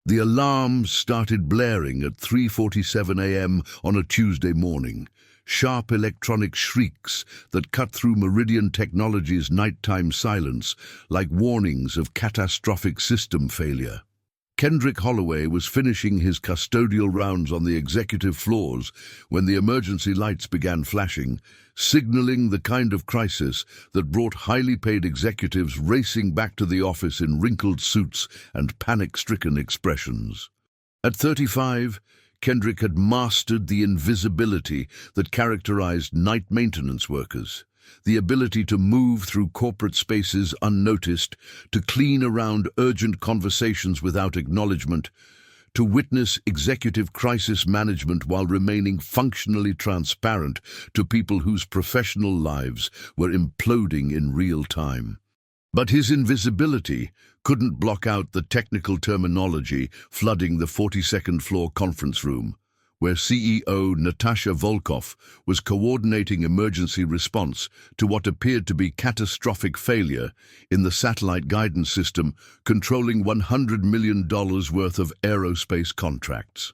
The alarm started blaring at 3:47 a.m. on a Tuesday morning, sharp electronic shrieks that cut through Meridian Technologies' nighttime silence like warnings of catastrophic system failure. Kendrick Holloway was finishing his custodial rounds on the executive floors when the emergency lights began flashing, signaling the kind of crisis that brought highly paid executives racing back to the office in wrinkled suits and panic-stricken expressions. At 35, Kendrick had mastered the invisibility that characterized night maintenance workers. The ability to move through corporate spaces unnoticed, to clean around urgent conversations without acknowledgement, to witness executive crisis management while remaining functionally transparent to people whose professional lives were imploding in real time. But his invisibility couldn't block out the technical terminology flooding the 42nd floor conference room, where CEO Natasha Volkov was coordinating emergency response to what appeared to be catastrophic failure in the satellite guidance system controlling $100 million worth of aerospace contracts.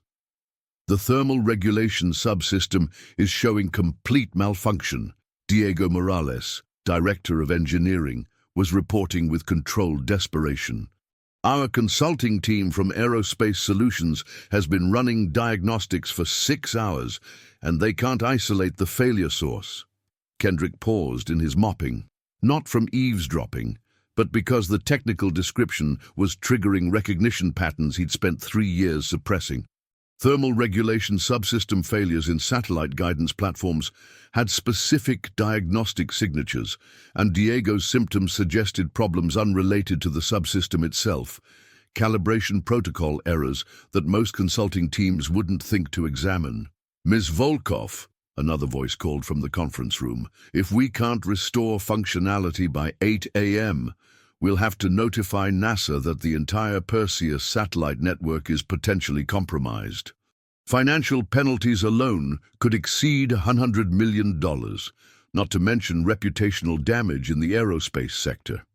The thermal regulation subsystem is showing complete malfunction, Diego Morales, Director of Engineering, was reporting with controlled desperation. Our consulting team from Aerospace Solutions has been running diagnostics for 6 hours, and they can't isolate the failure source. Kendrick paused in his mopping, not from eavesdropping, but because the technical description was triggering recognition patterns he'd spent 3 years suppressing. Thermal regulation subsystem failures in satellite guidance platforms had specific diagnostic signatures, and Diego's symptoms suggested problems unrelated to the subsystem itself, calibration protocol errors that most consulting teams wouldn't think to examine. "Ms. Volkov," another voice called from the conference room, "if we can't restore functionality by 8 a.m., we'll have to notify NASA that the entire Perseus satellite network is potentially compromised. Financial penalties alone could exceed $100 million, not to mention reputational damage in the aerospace sector."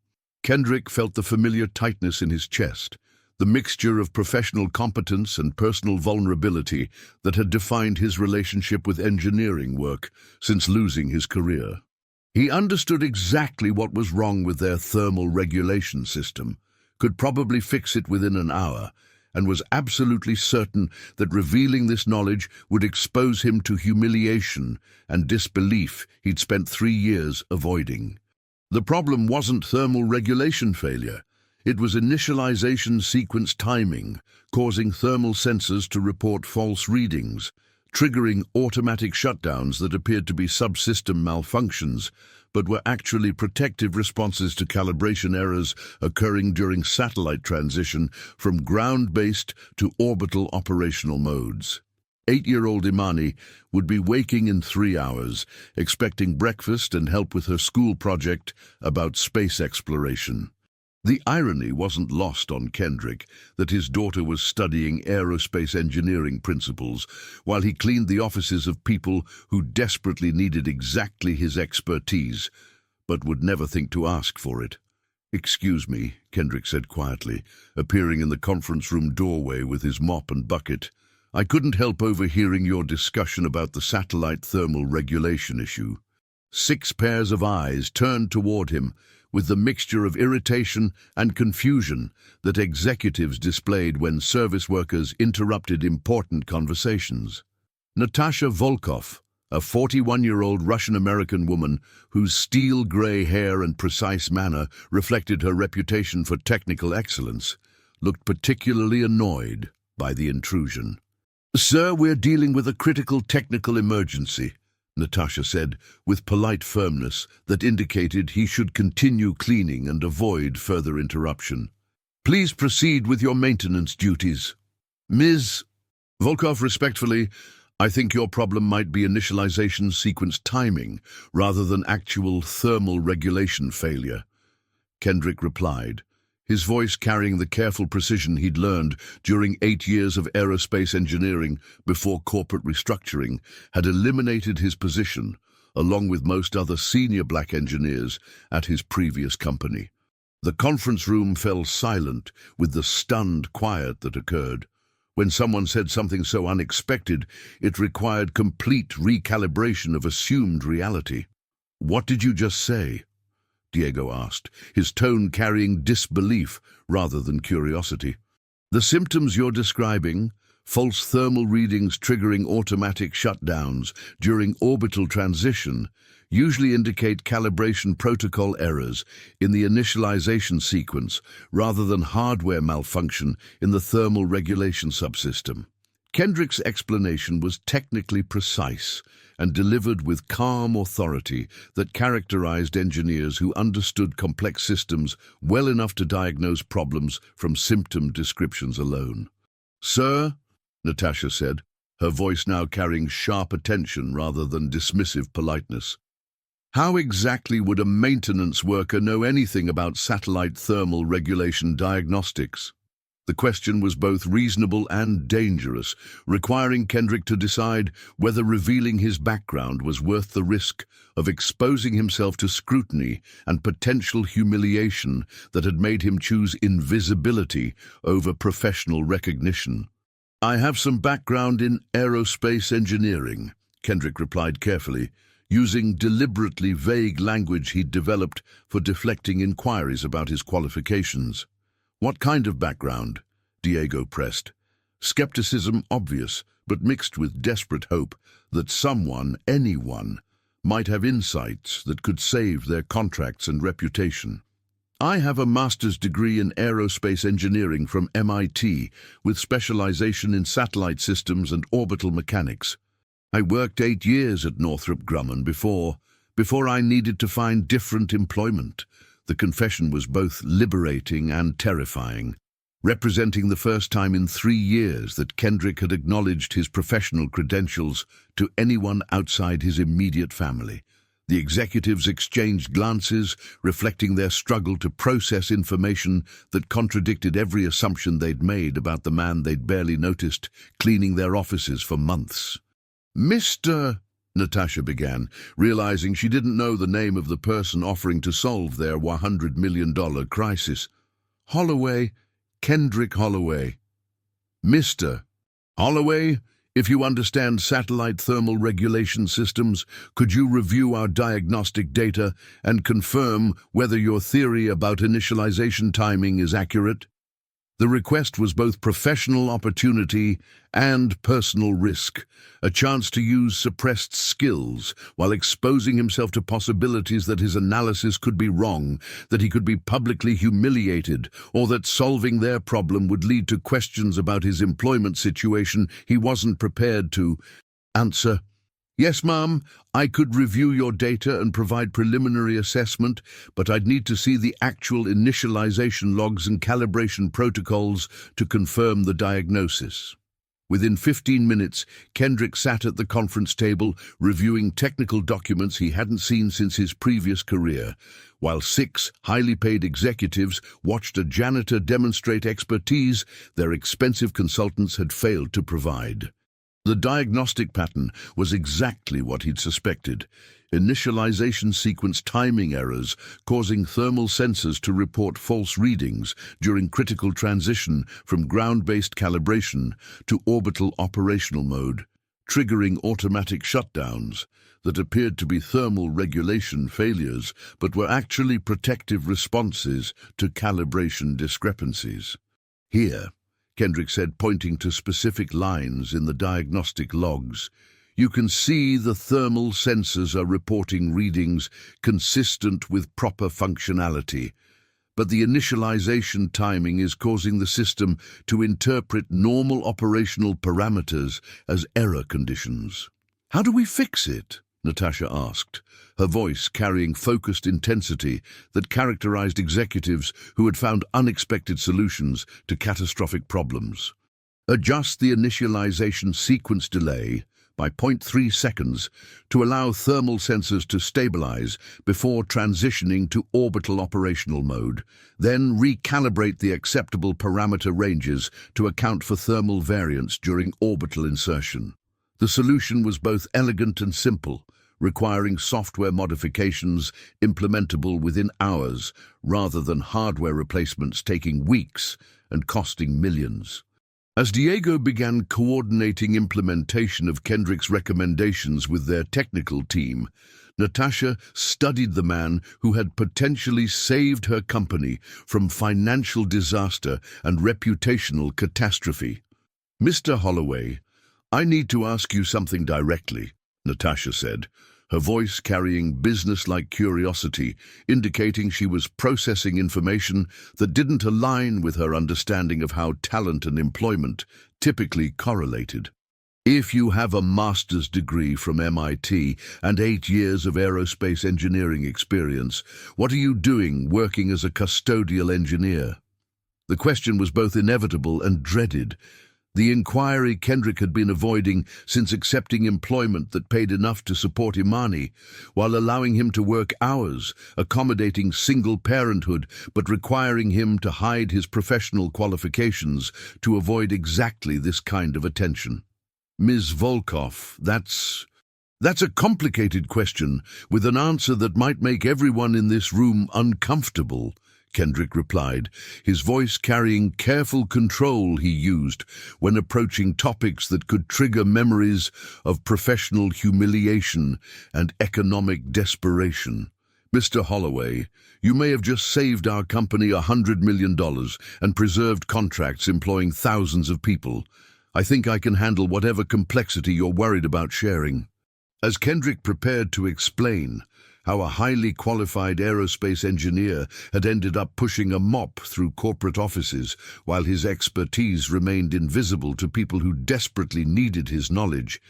Kendrick felt the familiar tightness in his chest, the mixture of professional competence and personal vulnerability that had defined his relationship with engineering work since losing his career. He understood exactly what was wrong with their thermal regulation system, could probably fix it within an hour, and was absolutely certain that revealing this knowledge would expose him to humiliation and disbelief he'd spent 3 years avoiding. The problem wasn't thermal regulation failure. It was initialization sequence timing, causing thermal sensors to report false readings, triggering automatic shutdowns that appeared to be subsystem malfunctions, but were actually protective responses to calibration errors occurring during satellite transition from ground-based to orbital operational modes. 8-year-old Imani would be waking in 3 hours, expecting breakfast and help with her school project about space exploration. The irony wasn't lost on Kendrick that his daughter was studying aerospace engineering principles while he cleaned the offices of people who desperately needed exactly his expertise, but would never think to ask for it. "Excuse me," Kendrick said quietly, appearing in the conference room doorway with his mop and bucket. "I couldn't help overhearing your discussion about the satellite thermal regulation issue." 6 pairs of eyes turned toward him, with the mixture of irritation and confusion that executives displayed when service workers interrupted important conversations. Natasha Volkov, a 41-year-old Russian-American woman whose steel-gray hair and precise manner reflected her reputation for technical excellence, looked particularly annoyed by the intrusion. "Sir, we're dealing with a critical technical emergency," Natasha said, with polite firmness that indicated he should continue cleaning and avoid further interruption. "Please proceed with your maintenance duties." "Ms. Volkov, respectfully, I think your problem might be initialization sequence timing rather than actual thermal regulation failure," Kendrick replied, his voice carrying the careful precision he'd learned during 8 years of aerospace engineering before corporate restructuring had eliminated his position, along with most other senior black engineers, at his previous company. The conference room fell silent with the stunned quiet that occurred. When someone said something so unexpected, it required complete recalibration of assumed reality. "What did you just say?" Diego asked, his tone carrying disbelief rather than curiosity. "The symptoms you're describing, false thermal readings triggering automatic shutdowns during orbital transition, usually indicate calibration protocol errors in the initialization sequence rather than hardware malfunction in the thermal regulation subsystem." Kendrick's explanation was technically precise and delivered with calm authority that characterized engineers who understood complex systems well enough to diagnose problems from symptom descriptions alone. "Sir," Natasha said, her voice now carrying sharp attention rather than dismissive politeness, "how exactly would a maintenance worker know anything about satellite thermal regulation diagnostics?" The question was both reasonable and dangerous, requiring Kendrick to decide whether revealing his background was worth the risk of exposing himself to scrutiny and potential humiliation that had made him choose invisibility over professional recognition. "I have some background in aerospace engineering," Kendrick replied carefully, using deliberately vague language he'd developed for deflecting inquiries about his qualifications. "What kind of background?" Diego pressed. Skepticism obvious, but mixed with desperate hope that someone, anyone, might have insights that could save their contracts and reputation. "I have a master's degree in aerospace engineering from MIT, with specialization in satellite systems and orbital mechanics. I worked 8 years at Northrop Grumman before I needed to find different employment." The confession was both liberating and terrifying, representing the first time in 3 years that Kendrick had acknowledged his professional credentials to anyone outside his immediate family. The executives exchanged glances, reflecting their struggle to process information that contradicted every assumption they'd made about the man they'd barely noticed cleaning their offices for months. "Mr. Natasha began, realizing she didn't know the name of the person offering to solve their $100 million crisis. "Holloway, Kendrick Holloway." "Mr. Holloway, if you understand satellite thermal regulation systems, could you review our diagnostic data and confirm whether your theory about initialization timing is accurate?" The request was both professional opportunity and personal risk, a chance to use suppressed skills while exposing himself to possibilities that his analysis could be wrong, that he could be publicly humiliated, or that solving their problem would lead to questions about his employment situation he wasn't prepared to answer. "Yes, ma'am, I could review your data and provide preliminary assessment, but I'd need to see the actual initialization logs and calibration protocols to confirm the diagnosis." Within 15 minutes, Kendrick sat at the conference table reviewing technical documents he hadn't seen since his previous career, while 6 highly paid executives watched a janitor demonstrate expertise their expensive consultants had failed to provide. The diagnostic pattern was exactly what he'd suspected. Initialization sequence timing errors causing thermal sensors to report false readings during critical transition from ground-based calibration to orbital operational mode, triggering automatic shutdowns that appeared to be thermal regulation failures but were actually protective responses to calibration discrepancies. "Here," Kendrick said, pointing to specific lines in the diagnostic logs, "you can see the thermal sensors are reporting readings consistent with proper functionality, but the initialization timing is causing the system to interpret normal operational parameters as error conditions." "How do we fix it?" Natasha asked, her voice carrying focused intensity that characterized executives who had found unexpected solutions to catastrophic problems. "Adjust the initialization sequence delay by 0.3 seconds to allow thermal sensors to stabilize before transitioning to orbital operational mode. Then recalibrate the acceptable parameter ranges to account for thermal variance during orbital insertion." The solution was both elegant and simple, requiring software modifications implementable within hours rather than hardware replacements taking weeks and costing millions. As Diego began coordinating implementation of Kendrick's recommendations with their technical team, Natasha studied the man who had potentially saved her company from financial disaster and reputational catastrophe. "Mr. Holloway, I need to ask you something directly," Natasha said, her voice carrying business-like curiosity, indicating she was processing information that didn't align with her understanding of how talent and employment typically correlated. "If you have a master's degree from MIT and 8 years of aerospace engineering experience, what are you doing working as a custodial engineer?" The question was both inevitable and dreaded. The inquiry Kendrick had been avoiding since accepting employment that paid enough to support Imani, while allowing him to work hours, accommodating single parenthood, but requiring him to hide his professional qualifications to avoid exactly this kind of attention. "Ms. Volkov, that's a complicated question, with an answer that might make everyone in this room uncomfortable," Kendrick replied, his voice carrying careful control he used when approaching topics that could trigger memories of professional humiliation and economic desperation. "Mr. Holloway, you may have just saved our company $100 million and preserved contracts employing thousands of people. I think I can handle whatever complexity you're worried about sharing." As Kendrick prepared to explain how a highly qualified aerospace engineer had ended up pushing a mop through corporate offices while his expertise remained invisible to people who desperately needed his knowledge,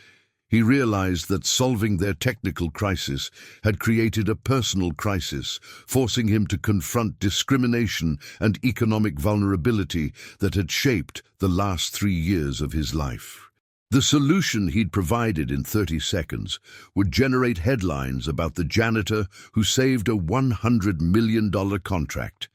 he realized that solving their technical crisis had created a personal crisis, forcing him to confront discrimination and economic vulnerability that had shaped the last 3 years of his life. The solution he'd provided in 30 seconds would generate headlines about the janitor who saved a $100 million contract.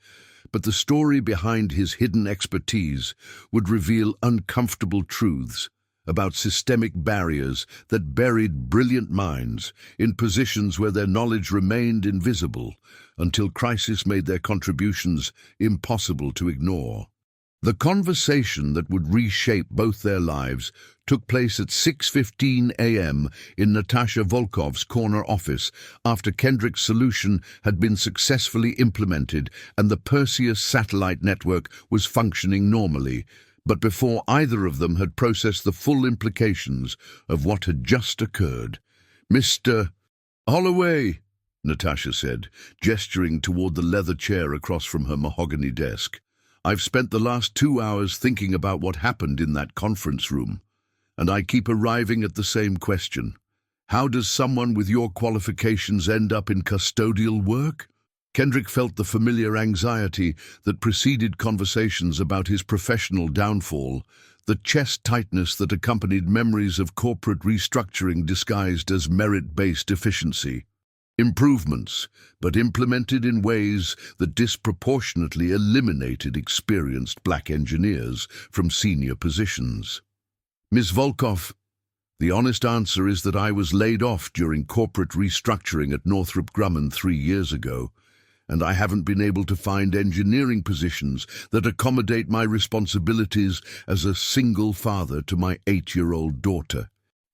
But the story behind his hidden expertise would reveal uncomfortable truths about systemic barriers that buried brilliant minds in positions where their knowledge remained invisible until crisis made their contributions impossible to ignore. The conversation that would reshape both their lives took place at 6:15 a.m. in Natasha Volkov's corner office after Kendrick's solution had been successfully implemented and the Perseus satellite network was functioning normally, but before either of them had processed the full implications of what had just occurred. "Mr. Holloway," Natasha said, gesturing toward the leather chair across from her mahogany desk, "I've spent the last 2 hours thinking about what happened in that conference room, and I keep arriving at the same question. How does someone with your qualifications end up in custodial work?" Kendrick felt the familiar anxiety that preceded conversations about his professional downfall, the chest tightness that accompanied memories of corporate restructuring disguised as merit-based efficiency. Improvements, but implemented in ways that disproportionately eliminated experienced black engineers from senior positions. "Ms. Volkov, the honest answer is that I was laid off during corporate restructuring at Northrop Grumman 3 years ago, and I haven't been able to find engineering positions that accommodate my responsibilities as a single father to my 8-year-old daughter."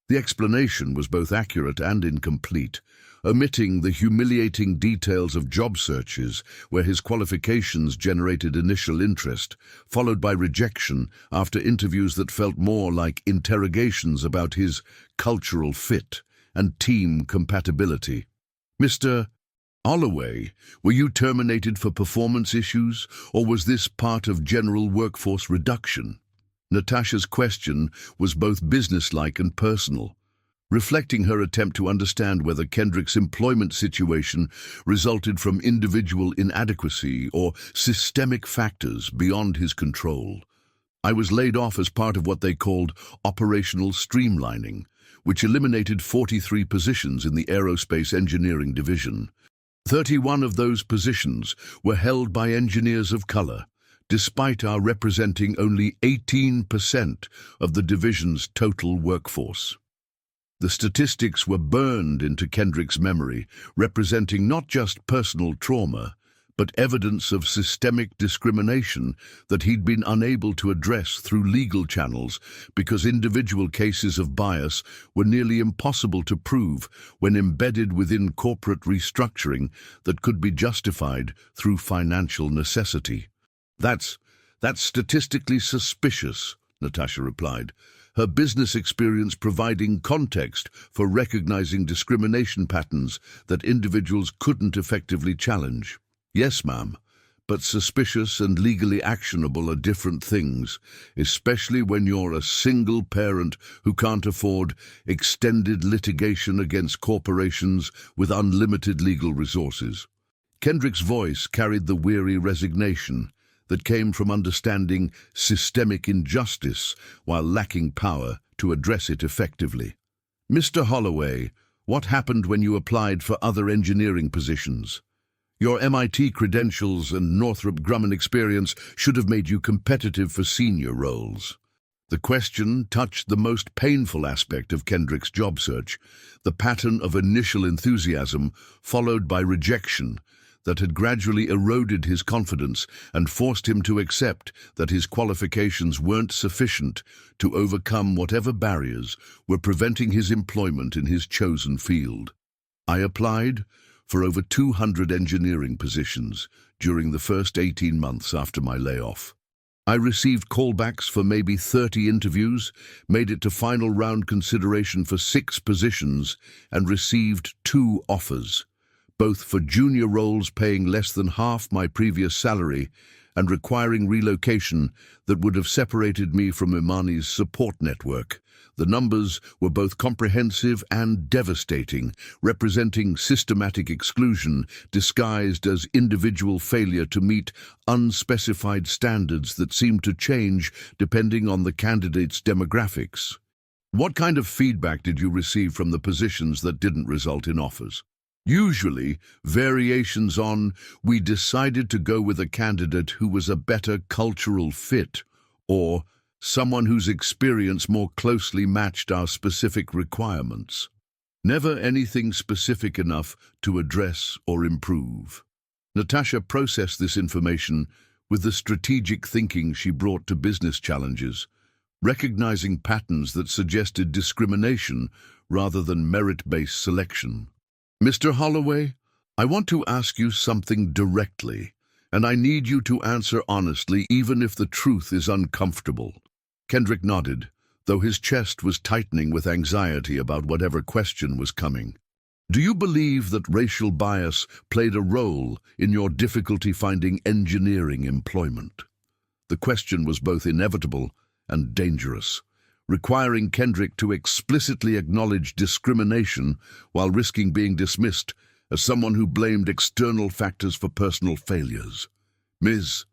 The explanation was both accurate and incomplete, omitting the humiliating details of job searches where his qualifications generated initial interest, followed by rejection after interviews that felt more like interrogations about his cultural fit and team compatibility. "Mr. Holloway, were you terminated for performance issues, or was this part of general workforce reduction?" Natasha's question was both businesslike and personal, reflecting her attempt to understand whether Kendrick's employment situation resulted from individual inadequacy or systemic factors beyond his control. "I was laid off as part of what they called operational streamlining, which eliminated 43 positions in the aerospace engineering division. 31 of those positions were held by engineers of color, despite our representing only 18% of the division's total workforce." The statistics were burned into Kendrick's memory, representing not just personal trauma, but evidence of systemic discrimination that he'd been unable to address through legal channels because individual cases of bias were nearly impossible to prove when embedded within corporate restructuring that could be justified through financial necessity. That's statistically suspicious, Natasha replied, her business experience providing context for recognizing discrimination patterns that individuals couldn't effectively challenge. Yes, ma'am, but suspicious and legally actionable are different things, especially when you're a single parent who can't afford extended litigation against corporations with unlimited legal resources. Kendrick's voice carried the weary resignation that came from understanding systemic injustice while lacking power to address it effectively. Mr. Holloway, what happened when you applied for other engineering positions? Your MIT credentials and Northrop Grumman experience should have made you competitive for senior roles. The question touched the most painful aspect of Kendrick's job search, the pattern of initial enthusiasm followed by rejection that had gradually eroded his confidence and forced him to accept that his qualifications weren't sufficient to overcome whatever barriers were preventing his employment in his chosen field. I applied for over 200 engineering positions during the first 18 months after my layoff. I received callbacks for maybe 30 interviews, made it to final round consideration for 6 positions, and received 2 offers, both for junior roles paying less than half my previous salary and requiring relocation that would have separated me from Imani's support network. The numbers were both comprehensive and devastating, representing systematic exclusion disguised as individual failure to meet unspecified standards that seemed to change depending on the candidate's demographics. What kind of feedback did you receive from the positions that didn't result in offers? Usually, variations on, we decided to go with a candidate who was a better cultural fit, or someone whose experience more closely matched our specific requirements. Never anything specific enough to address or improve. Natasha processed this information with the strategic thinking she brought to business challenges, recognizing patterns that suggested discrimination rather than merit-based selection. Mr. Holloway, I want to ask you something directly, and I need you to answer honestly even if the truth is uncomfortable. Kendrick nodded, though his chest was tightening with anxiety about whatever question was coming. Do you believe that racial bias played a role in your difficulty finding engineering employment? The question was both inevitable and dangerous, requiring Kendrick to explicitly acknowledge discrimination while risking being dismissed as someone who blamed external factors for personal failures. Ms.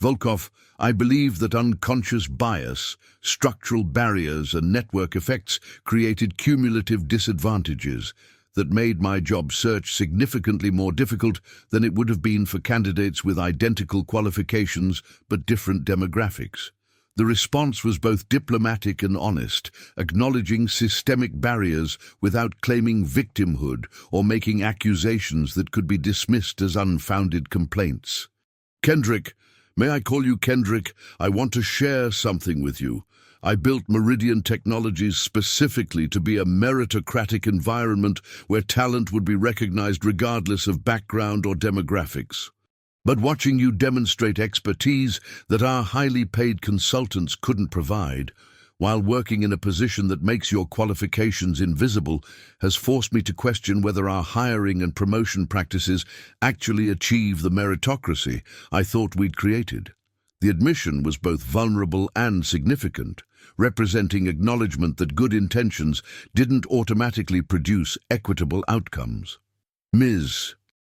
Volkov, I believe that unconscious bias, structural barriers, and network effects created cumulative disadvantages that made my job search significantly more difficult than it would have been for candidates with identical qualifications but different demographics. The response was both diplomatic and honest, acknowledging systemic barriers without claiming victimhood or making accusations that could be dismissed as unfounded complaints. Kendrick, may I call you Kendrick? I want to share something with you. I built Meridian Technologies specifically to be a meritocratic environment where talent would be recognized regardless of background or demographics. But watching you demonstrate expertise that our highly paid consultants couldn't provide, while working in a position that makes your qualifications invisible, has forced me to question whether our hiring and promotion practices actually achieve the meritocracy I thought we'd created. The admission was both vulnerable and significant, representing acknowledgement that good intentions didn't automatically produce equitable outcomes. Ms.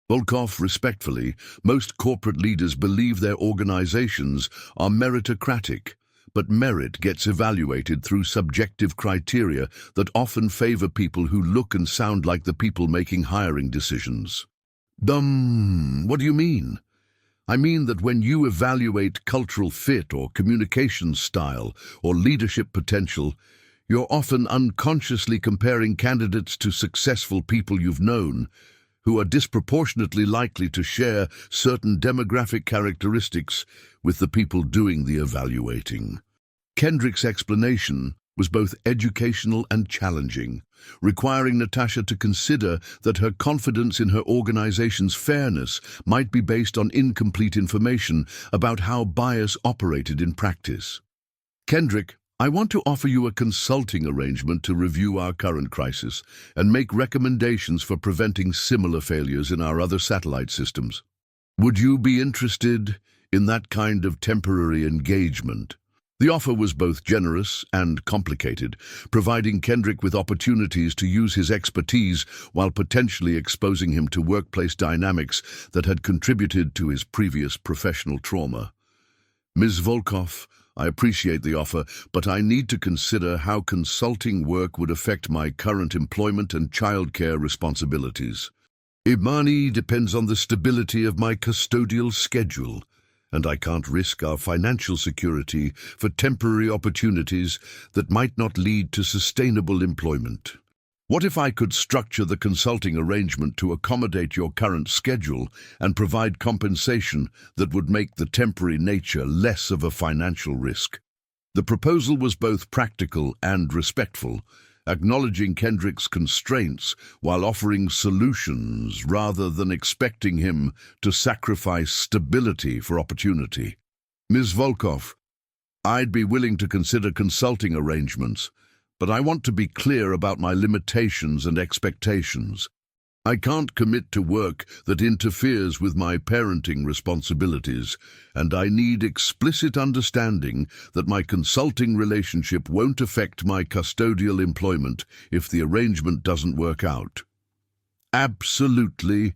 Volkov, respectfully, most corporate leaders believe their organizations are meritocratic, but merit gets evaluated through subjective criteria that often favor people who look and sound like the people making hiring decisions. What do you mean? I mean that when you evaluate cultural fit or communication style or leadership potential, You're often unconsciously comparing candidates to successful people you've known, who are disproportionately likely to share certain demographic characteristics with the people doing the evaluating. Kendrick's explanation was both educational and challenging, requiring Natasha to consider that her confidence in her organization's fairness might be based on incomplete information about how bias operated in practice. Kendrick, I want to offer you a consulting arrangement to review our current crisis and make recommendations for preventing similar failures in our other satellite systems. Would you be interested in that kind of temporary engagement? The offer was both generous and complicated, providing Kendrick with opportunities to use his expertise while potentially exposing him to workplace dynamics that had contributed to his previous professional trauma. Ms. Volkov, I appreciate the offer, but I need to consider how consulting work would affect my current employment and childcare responsibilities. Imani depends on the stability of my custodial schedule, and I can't risk our financial security for temporary opportunities that might not lead to sustainable employment. What if I could structure the consulting arrangement to accommodate your current schedule and provide compensation that would make the temporary nature less of a financial risk? The proposal was both practical and respectful, acknowledging Kendrick's constraints while offering solutions rather than expecting him to sacrifice stability for opportunity. Ms. Volkov, I'd be willing to consider consulting arrangements, but I want to be clear about my limitations and expectations. I can't commit to work that interferes with my parenting responsibilities, and I need explicit understanding that my consulting relationship won't affect my custodial employment if the arrangement doesn't work out. Absolutely.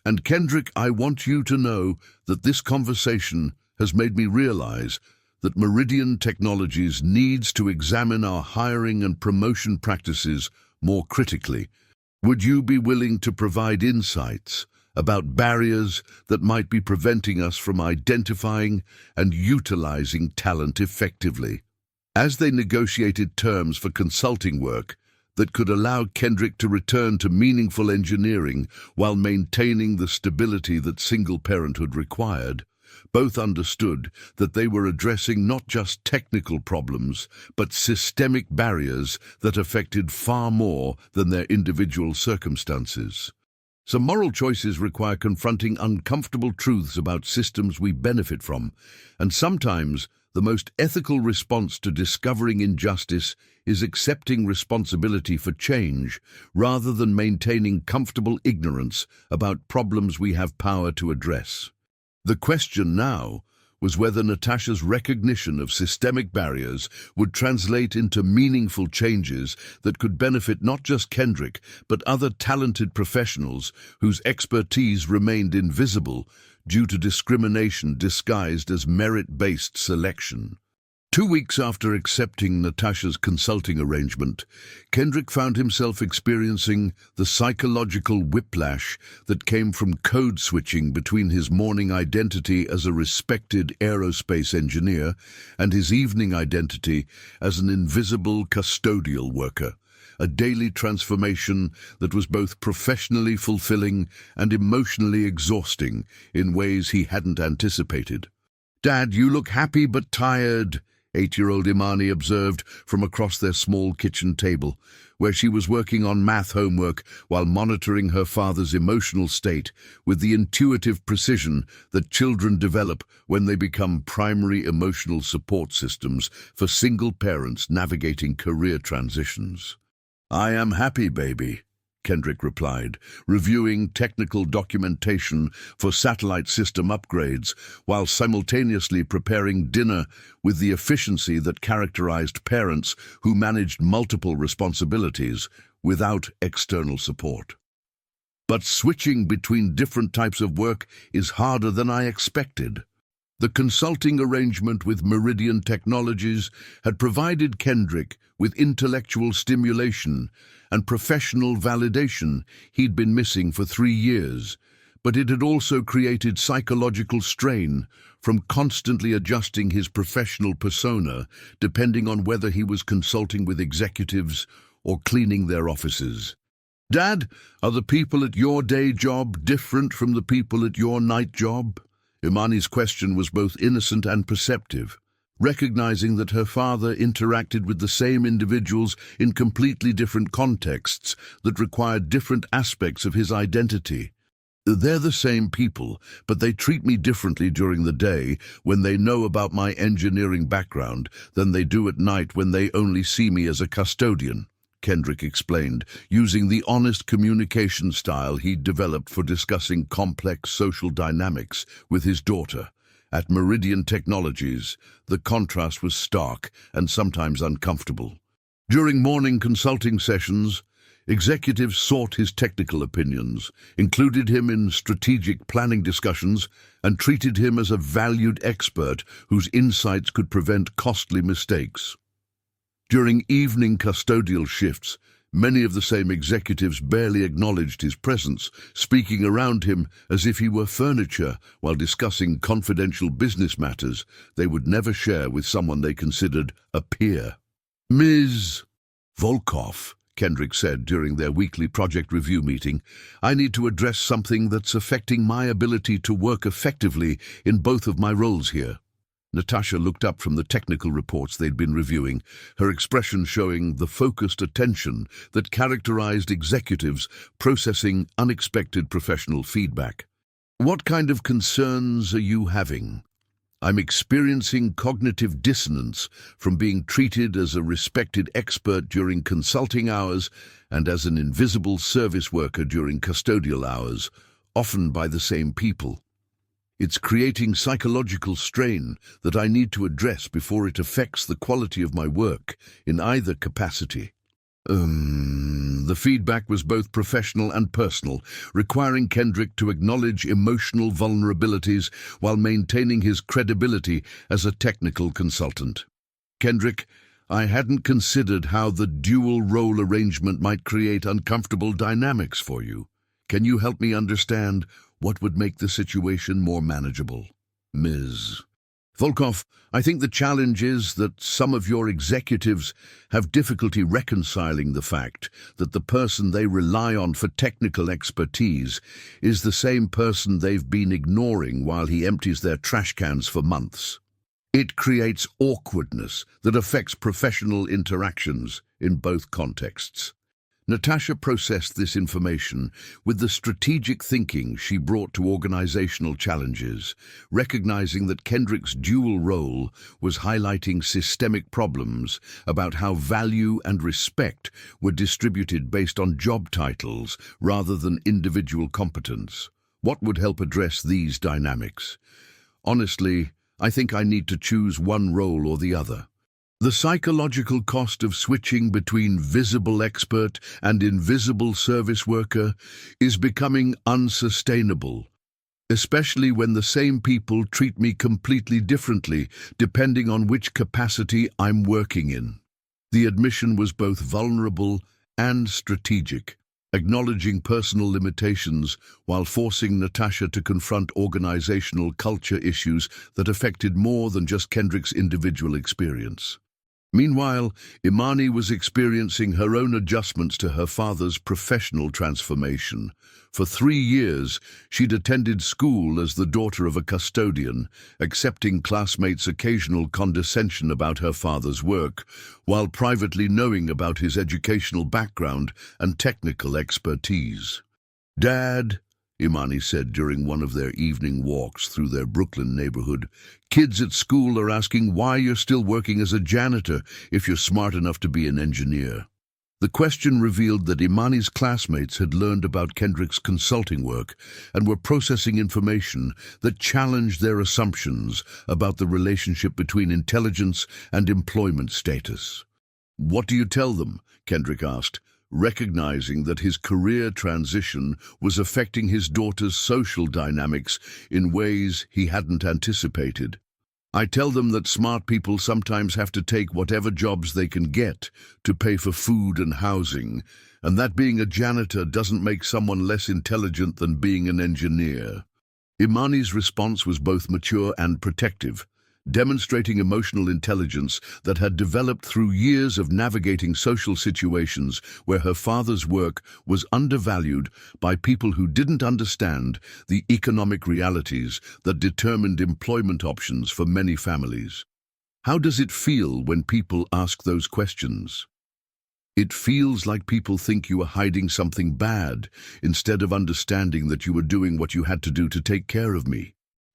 And Kendrick, I want you to know that this conversation has made me realize that Meridian Technologies needs to examine our hiring and promotion practices more critically. Would you be willing to provide insights about barriers that might be preventing us from identifying and utilizing talent effectively? As they negotiated terms for consulting work that could allow Kendrick to return to meaningful engineering while maintaining the stability that single parenthood required, both understood that they were addressing not just technical problems, but systemic barriers that affected far more than their individual circumstances. Some moral choices require confronting uncomfortable truths about systems we benefit from, and sometimes the most ethical response to discovering injustice is accepting responsibility for change rather than maintaining comfortable ignorance about problems we have power to address. The question now was whether Natasha's recognition of systemic barriers would translate into meaningful changes that could benefit not just Kendrick, but other talented professionals whose expertise remained invisible due to discrimination disguised as merit-based selection. 2 weeks after accepting Natasha's consulting arrangement, Kendrick found himself experiencing the psychological whiplash that came from code switching between his morning identity as a respected aerospace engineer and his evening identity as an invisible custodial worker, a daily transformation that was both professionally fulfilling and emotionally exhausting in ways he hadn't anticipated. "Dad, you look happy but tired," 8-year-old Imani observed from across their small kitchen table, where she was working on math homework while monitoring her father's emotional state with the intuitive precision that children develop when they become primary emotional support systems for single parents navigating career transitions. "I am happy, baby," Kendrick replied, reviewing technical documentation for satellite system upgrades while simultaneously preparing dinner with the efficiency that characterized parents who managed multiple responsibilities without external support. "But switching between different types of work is harder than I expected." The consulting arrangement with Meridian Technologies had provided Kendrick with intellectual stimulation and professional validation he'd been missing for 3 years, but it had also created psychological strain from constantly adjusting his professional persona depending on whether he was consulting with executives or cleaning their offices. "Dad, are the people at your day job different from the people at your night job?" Imani's question was both innocent and perceptive, recognizing that her father interacted with the same individuals in completely different contexts that required different aspects of his identity. "They're the same people, but they treat me differently during the day when they know about my engineering background than they do at night when they only see me as a custodian," Kendrick explained, using the honest communication style he'd developed for discussing complex social dynamics with his daughter. At Meridian Technologies, the contrast was stark and sometimes uncomfortable. During morning consulting sessions, executives sought his technical opinions, included him in strategic planning discussions, and treated him as a valued expert whose insights could prevent costly mistakes. During evening custodial shifts, many of the same executives barely acknowledged his presence, speaking around him as if he were furniture while discussing confidential business matters they would never share with someone they considered a peer. "Ms. Volkov," Kendrick said during their weekly project review meeting, "I need to address something that's affecting my ability to work effectively in both of my roles here." Natasha looked up from the technical reports they'd been reviewing, her expression showing the focused attention that characterized executives processing unexpected professional feedback. "What kind of concerns are you having?" "I'm experiencing cognitive dissonance from being treated as a respected expert during consulting hours and as an invisible service worker during custodial hours, often by the same people. It's creating psychological strain that I need to address before it affects the quality of my work in either capacity." The feedback was both professional and personal, requiring Kendrick to acknowledge emotional vulnerabilities while maintaining his credibility as a technical consultant. "Kendrick, I hadn't considered how the dual role arrangement might create uncomfortable dynamics for you. Can you help me understand what would make the situation more manageable?" "Ms. Volkov, I think the challenge is that some of your executives have difficulty reconciling the fact that the person they rely on for technical expertise is the same person they've been ignoring while he empties their trash cans for months. It creates awkwardness that affects professional interactions in both contexts." Natasha processed this information with the strategic thinking she brought to organizational challenges, recognizing that Kendrick's dual role was highlighting systemic problems about how value and respect were distributed based on job titles rather than individual competence. What would help address these dynamics? "Honestly, I think I need to choose one role or the other. The psychological cost of switching between visible expert and invisible service worker is becoming unsustainable, especially when the same people treat me completely differently depending on which capacity I'm working in." The admission was both vulnerable and strategic, acknowledging personal limitations while forcing Natasha to confront organizational culture issues that affected more than just Kendrick's individual experience. Meanwhile, Imani was experiencing her own adjustments to her father's professional transformation. For 3 years, she'd attended school as the daughter of a custodian, accepting classmates' occasional condescension about her father's work, while privately knowing about his educational background and technical expertise. "Dad," Imani said during one of their evening walks through their Brooklyn neighborhood, "kids at school are asking why you're still working as a janitor if you're smart enough to be an engineer." The question revealed that Imani's classmates had learned about Kendrick's consulting work and were processing information that challenged their assumptions about the relationship between intelligence and employment status. "What do you tell them?" Kendrick asked, recognizing that his career transition was affecting his daughter's social dynamics in ways he hadn't anticipated. I tell them that smart people sometimes have to take whatever jobs they can get to pay for food and housing, and that being a janitor doesn't make someone less intelligent than being an engineer. Imani's response was both mature and protective, demonstrating emotional intelligence that had developed through years of navigating social situations where her father's work was undervalued by people who didn't understand the economic realities that determined employment options for many families. How does it feel when people ask those questions? It feels like people think you are hiding something bad instead of understanding that you were doing what you had to do to take care of me.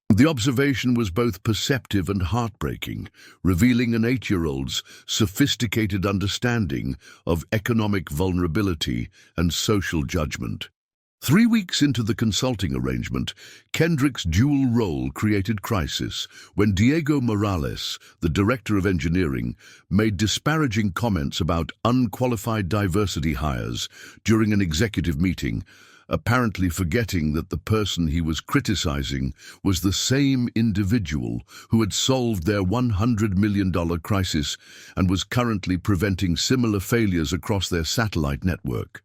The observation was both perceptive and heartbreaking, revealing an 8-year-old's sophisticated understanding of economic vulnerability and social judgment. 3 weeks into the consulting arrangement, Kendrick's dual role created crisis when Diego Morales, the director of engineering, made disparaging comments about unqualified diversity hires during an executive meeting, apparently forgetting that the person he was criticizing was the same individual who had solved their $100 million crisis and was currently preventing similar failures across their satellite network.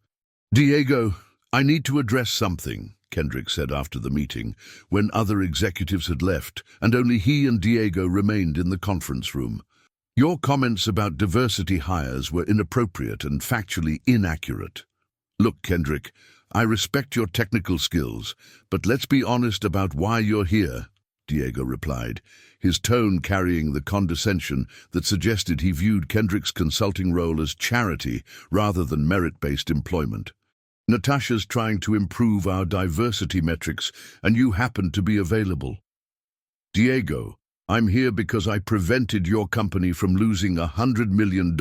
"Diego, I need to address something," Kendrick said after the meeting, when other executives had left and only he and Diego remained in the conference room. "Your comments about diversity hires were inappropriate and factually inaccurate." "Look, Kendrick, I respect your technical skills, but let's be honest about why you're here," Diego replied, his tone carrying the condescension that suggested he viewed Kendrick's consulting role as charity rather than merit-based employment. "Natasha's trying to improve our diversity metrics, and you happen to be available." "Diego, I'm here because I prevented your company from losing $100 million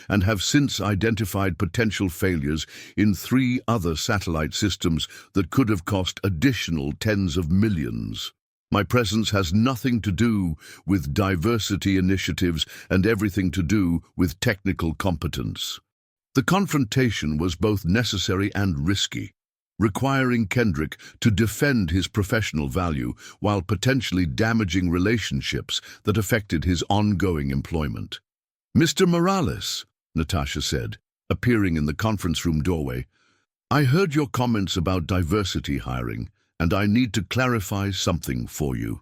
and have since identified potential failures in 3 other satellite systems that could have cost additional tens of millions. My presence has nothing to do with diversity initiatives and everything to do with technical competence." The confrontation was both necessary and risky, requiring Kendrick to defend his professional value while potentially damaging relationships that affected his ongoing employment. "Mr. Morales," Natasha said, appearing in the conference room doorway, "I heard your comments about diversity hiring, and I need to clarify something for you."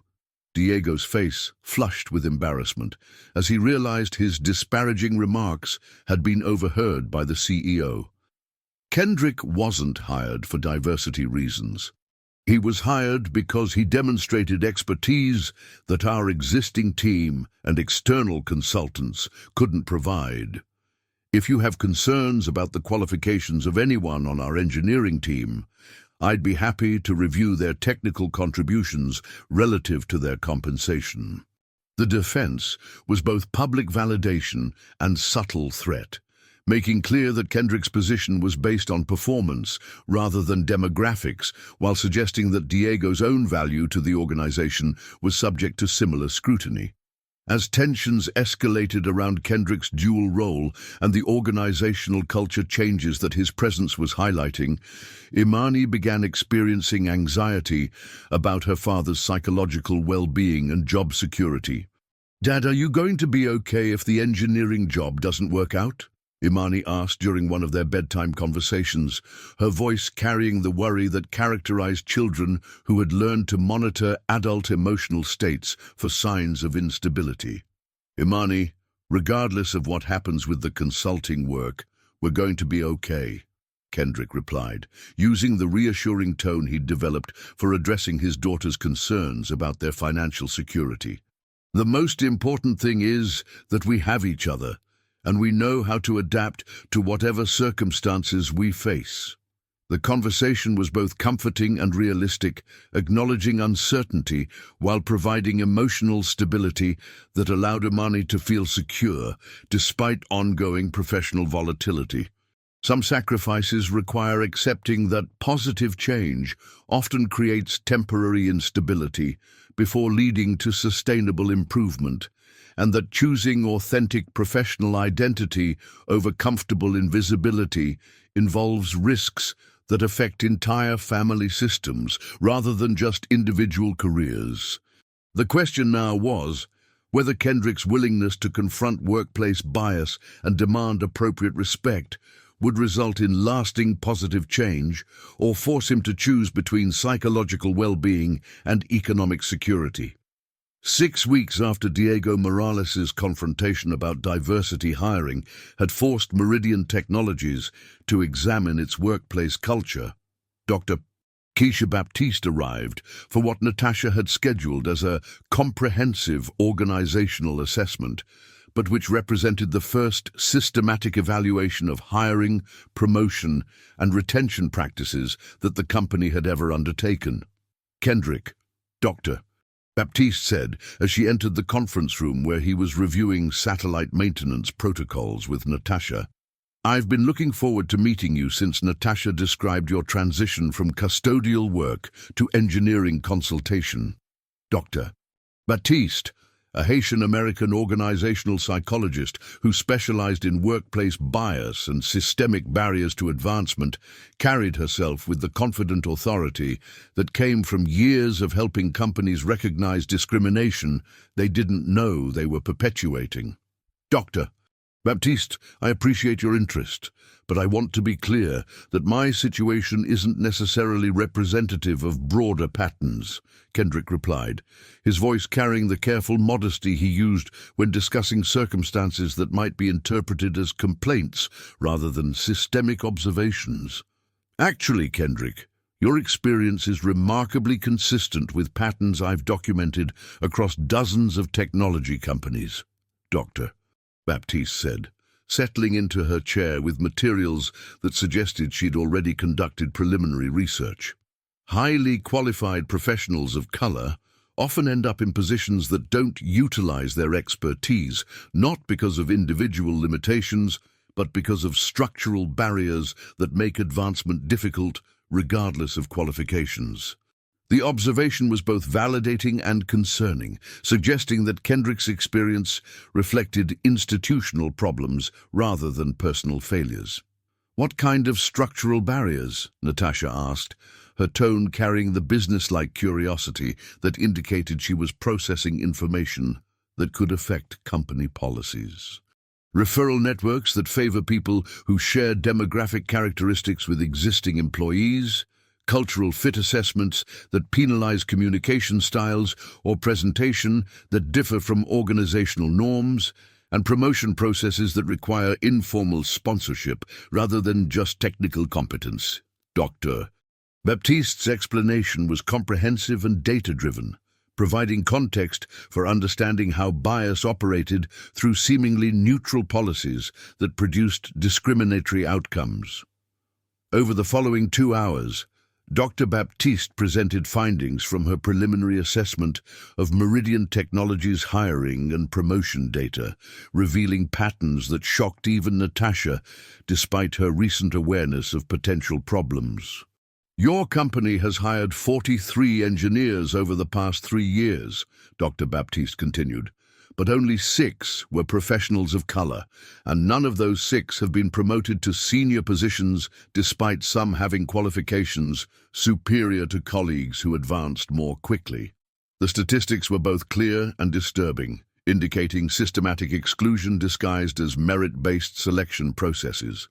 Diego's face flushed with embarrassment as he realized his disparaging remarks had been overheard by the CEO. Kendrick wasn't hired for diversity reasons. He was hired because he demonstrated expertise that our existing team and external consultants couldn't provide. If you have concerns about the qualifications of anyone on our engineering team, I'd be happy to review their technical contributions relative to their compensation. The defense was both public validation and subtle threat, making clear that Kendrick's position was based on performance rather than demographics, while suggesting that Diego's own value to the organization was subject to similar scrutiny. As tensions escalated around Kendrick's dual role and the organizational culture changes that his presence was highlighting, Imani began experiencing anxiety about her father's psychological well-being and job security. "Dad, are you going to be okay if the engineering job doesn't work out?" Imani asked during one of their bedtime conversations, her voice carrying the worry that characterized children who had learned to monitor adult emotional states for signs of instability. "Imani, regardless of what happens with the consulting work, we're going to be okay," Kendrick replied, using the reassuring tone he'd developed for addressing his daughter's concerns about their financial security. "The most important thing is that we have each other, and we know how to adapt to whatever circumstances we face." The conversation was both comforting and realistic, acknowledging uncertainty while providing emotional stability that allowed Imani to feel secure despite ongoing professional volatility. Some sacrifices require accepting that positive change often creates temporary instability before leading to sustainable improvement, and that choosing authentic professional identity over comfortable invisibility involves risks that affect entire family systems rather than just individual careers. The question now was whether Kendrick's willingness to confront workplace bias and demand appropriate respect would result in lasting positive change or force him to choose between psychological well-being and economic security. 6 weeks after Diego Morales' confrontation about diversity hiring had forced Meridian Technologies to examine its workplace culture, Dr. Keisha Baptiste arrived for what Natasha had scheduled as a comprehensive organizational assessment, but which represented the first systematic evaluation of hiring, promotion, and retention practices that the company had ever undertaken. Kendrick, Dr. Baptiste said as she entered the conference room where he was reviewing satellite maintenance protocols with Natasha. "I've been looking forward to meeting you since Natasha described your transition from custodial work to engineering consultation." Dr. Baptiste, a Haitian-American organizational psychologist who specialized in workplace bias and systemic barriers to advancement, carried herself with the confident authority that came from years of helping companies recognize discrimination they didn't know they were perpetuating. "Dr. Baptiste, I appreciate your interest, but I want to be clear that my situation isn't necessarily representative of broader patterns," Kendrick replied, his voice carrying the careful modesty he used when discussing circumstances that might be interpreted as complaints rather than systemic observations. "Actually, Kendrick, your experience is remarkably consistent with patterns I've documented across dozens of technology companies," Dr. Baptiste said, settling into her chair with materials that suggested she'd already conducted preliminary research. Highly qualified professionals of color often end up in positions that don't utilize their expertise, not because of individual limitations, but because of structural barriers that make advancement difficult, regardless of qualifications. The observation was both validating and concerning, suggesting that Kendrick's experience reflected institutional problems rather than personal failures. "What kind of structural barriers?" Natasha asked, her tone carrying the business-like curiosity that indicated she was processing information that could affect company policies. "Referral networks that favor people who share demographic characteristics with existing employees, cultural fit assessments that penalize communication styles or presentation that differ from organizational norms, and promotion processes that require informal sponsorship rather than just technical competence." Dr. Baptiste's explanation was comprehensive and data-driven, providing context for understanding how bias operated through seemingly neutral policies that produced discriminatory outcomes. Over the following 2 hours, Dr. Baptiste presented findings from her preliminary assessment of Meridian Technologies' hiring and promotion data, revealing patterns that shocked even Natasha, despite her recent awareness of potential problems. "Your company has hired 43 engineers over the past 3 years," Dr. Baptiste continued, "but only 6 were professionals of color, and none of those 6 have been promoted to senior positions despite some having qualifications superior to colleagues who advanced more quickly." The statistics were both clear and disturbing, indicating systematic exclusion disguised as merit-based selection processes.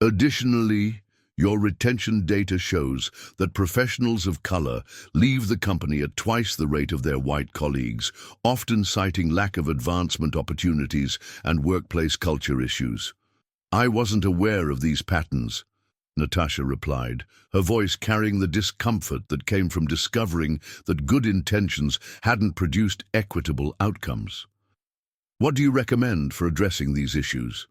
"Additionally, your retention data shows that professionals of color leave the company at twice the rate of their white colleagues, often citing lack of advancement opportunities and workplace culture issues." "I wasn't aware of these patterns," Natasha replied, her voice carrying the discomfort that came from discovering that good intentions hadn't produced equitable outcomes. "What do you recommend for addressing these issues?"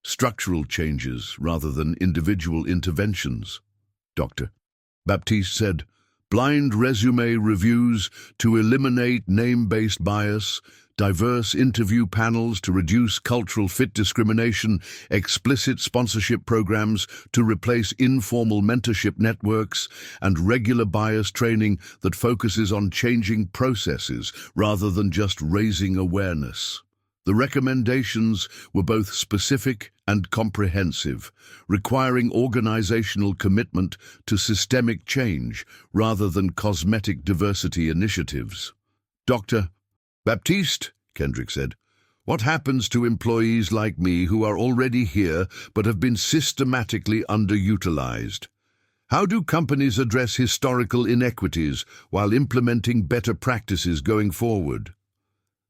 "Structural changes rather than individual interventions," Dr. Baptiste said. "Blind resume reviews to eliminate name-based bias, diverse interview panels to reduce cultural fit discrimination, explicit sponsorship programs to replace informal mentorship networks, and regular bias training that focuses on changing processes rather than just raising awareness." The recommendations were both specific and comprehensive, requiring organizational commitment to systemic change rather than cosmetic diversity initiatives. Dr. Baptiste, Kendrick said, what happens to employees like me who are already here but have been systematically underutilized? How do companies address historical inequities while implementing better practices going forward?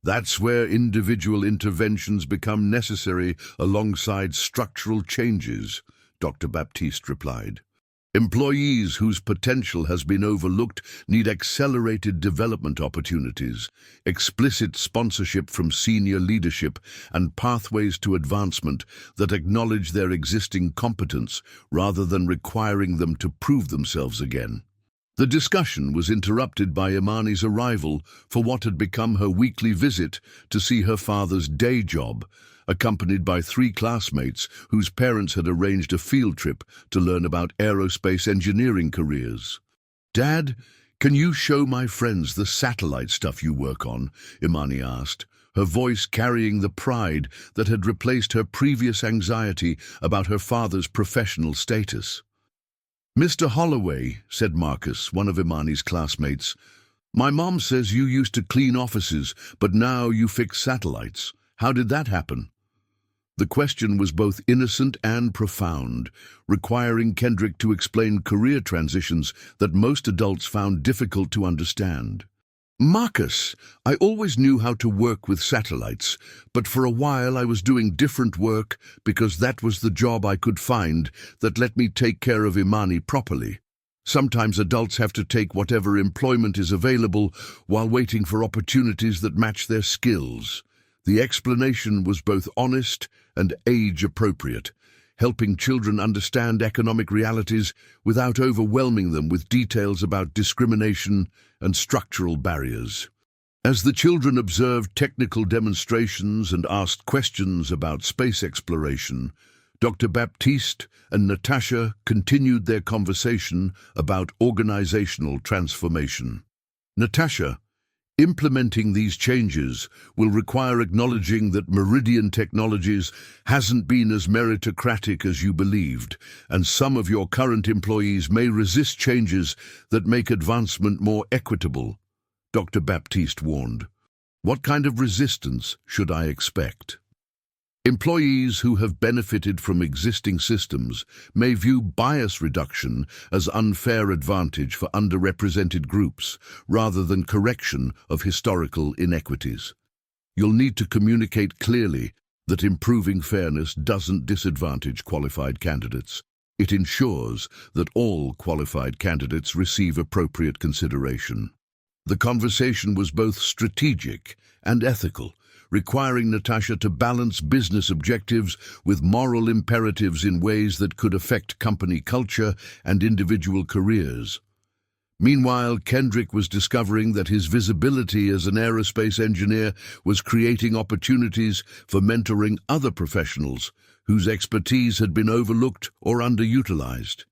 That's where individual interventions become necessary alongside structural changes, Dr. Baptiste replied. Employees whose potential has been overlooked need accelerated development opportunities, explicit sponsorship from senior leadership, and pathways to advancement that acknowledge their existing competence rather than requiring them to prove themselves again. The discussion was interrupted by Imani's arrival for what had become her weekly visit to see her father's day job, accompanied by 3 classmates whose parents had arranged a field trip to learn about aerospace engineering careers. "Dad, can you show my friends the satellite stuff you work on?" Imani asked, her voice carrying the pride that had replaced her previous anxiety about her father's professional status. "Mr. Holloway," said Marcus, one of Imani's classmates, "my mom says you used to clean offices, but now you fix satellites. How did that happen?" The question was both innocent and profound, requiring Kendrick to explain career transitions that most adults found difficult to understand. "Marcus, I always knew how to work with satellites, but for a while I was doing different work because that was the job I could find that let me take care of Imani properly. Sometimes adults have to take whatever employment is available while waiting for opportunities that match their skills." The explanation was both honest and age-appropriate, helping children understand economic realities without overwhelming them with details about discrimination and structural barriers. As the children observed technical demonstrations and asked questions about space exploration, Dr. Baptiste and Natasha continued their conversation about organizational transformation. "Natasha, implementing these changes will require acknowledging that Meridian Technologies hasn't been as meritocratic as you believed, and some of your current employees may resist changes that make advancement more equitable," Dr. Baptiste warned. "What kind of resistance should I expect?" Employees who have benefited from existing systems may view bias reduction as unfair advantage for underrepresented groups, rather than correction of historical inequities. You'll need to communicate clearly that improving fairness doesn't disadvantage qualified candidates. It ensures that all qualified candidates receive appropriate consideration. The conversation was both strategic and ethical, requiring Natasha to balance business objectives with moral imperatives in ways that could affect company culture and individual careers. Meanwhile, Kendrick was discovering that his visibility as an aerospace engineer was creating opportunities for mentoring other professionals whose expertise had been overlooked or underutilized.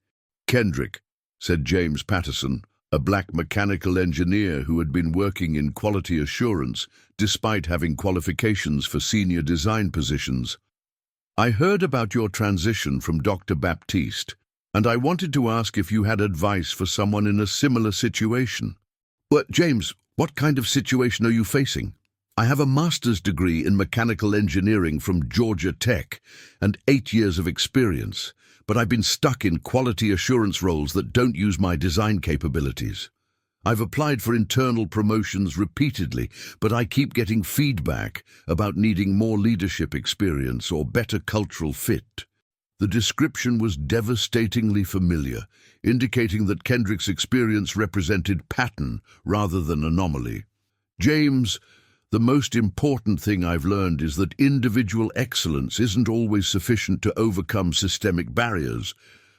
"Kendrick," said James Patterson, a black mechanical engineer who had been working in quality assurance despite having qualifications for senior design positions, "I heard about your transition from Dr. Baptiste, and I wanted to ask if you had advice for someone in a similar situation." "But James, what kind of situation are you facing?" "I have a master's degree in mechanical engineering from Georgia Tech and 8 years of experience, but I've been stuck in quality assurance roles that don't use my design capabilities. I've applied for internal promotions repeatedly, but I keep getting feedback about needing more leadership experience or better cultural fit." The description was devastatingly familiar, indicating that Kendrick's experience represented pattern rather than anomaly. "James, the most important thing I've learned is that individual excellence isn't always sufficient to overcome systemic barriers,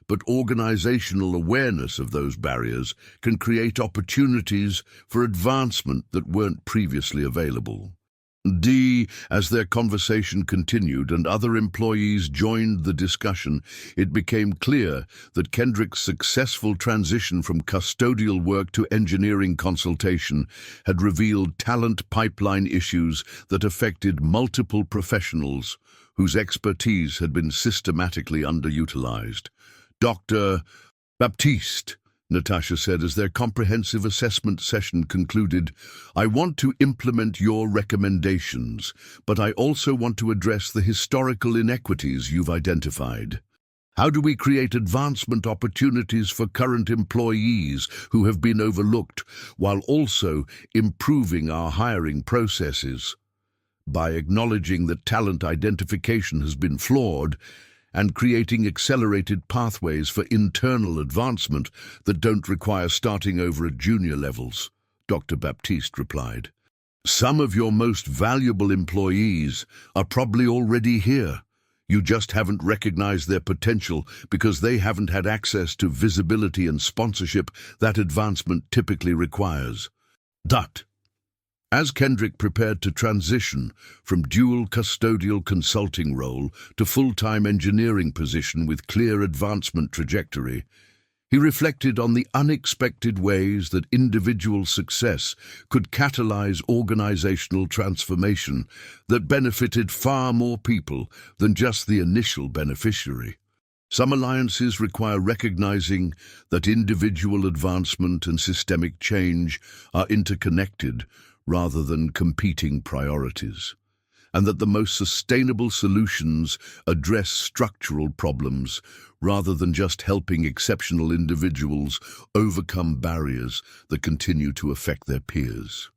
but organizational awareness of those barriers can create opportunities for advancement that weren't previously available." As their conversation continued and other employees joined the discussion, it became clear that Kendrick's successful transition from custodial work to engineering consultation had revealed talent pipeline issues that affected multiple professionals whose expertise had been systematically underutilized. "Dr. Baptiste," Natasha said as their comprehensive assessment session concluded. "I want to implement your recommendations, but I also want to address the historical inequities you've identified. How do we create advancement opportunities for current employees who have been overlooked, while also improving our hiring processes? By acknowledging that talent identification has been flawed and creating accelerated pathways for internal advancement that don't require starting over at junior levels," Dr. Baptiste replied. "Some of your most valuable employees are probably already here. You just haven't recognized their potential because they haven't had access to visibility and sponsorship that advancement typically requires." Dot. As Kendrick prepared to transition from dual custodial consulting role to full-time engineering position with clear advancement trajectory, he reflected on the unexpected ways that individual success could catalyze organizational transformation that benefited far more people than just the initial beneficiary. Some alliances require recognizing that individual advancement and systemic change are interconnected rather than competing priorities, and that the most sustainable solutions address structural problems rather than just helping exceptional individuals overcome barriers that continue to affect their peers.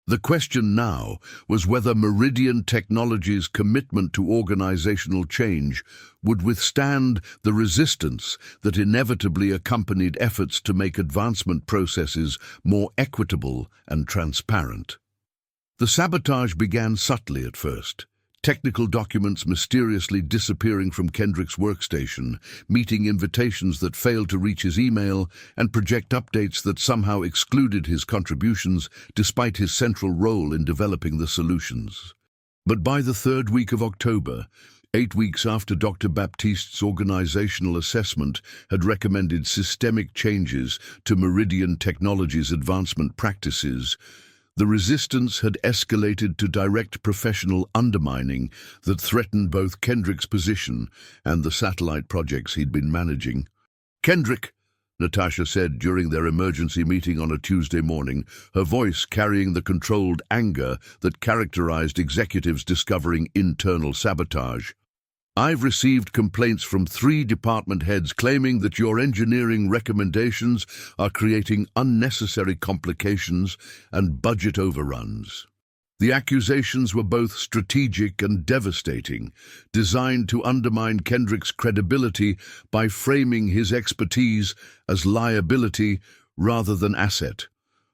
The question now was whether Meridian Technologies' commitment to organizational change would withstand the resistance that inevitably accompanied efforts to make advancement processes more equitable and transparent. The sabotage began subtly at first. Technical documents mysteriously disappearing from Kendrick's workstation, meeting invitations that failed to reach his email, and project updates that somehow excluded his contributions despite his central role in developing the solutions. But by the third week of October, 8 weeks after Dr. Baptiste's organizational assessment had recommended systemic changes to Meridian Technologies' advancement practices, the resistance had escalated to direct professional undermining that threatened both Kendrick's position and the satellite projects he'd been managing. "Kendrick," Natasha said during their emergency meeting on a Tuesday morning, her voice carrying the controlled anger that characterized executives discovering internal sabotage. "I've received complaints from 3 department heads claiming that your engineering recommendations are creating unnecessary complications and budget overruns." The accusations were both strategic and devastating, designed to undermine Kendrick's credibility by framing his expertise as liability rather than asset,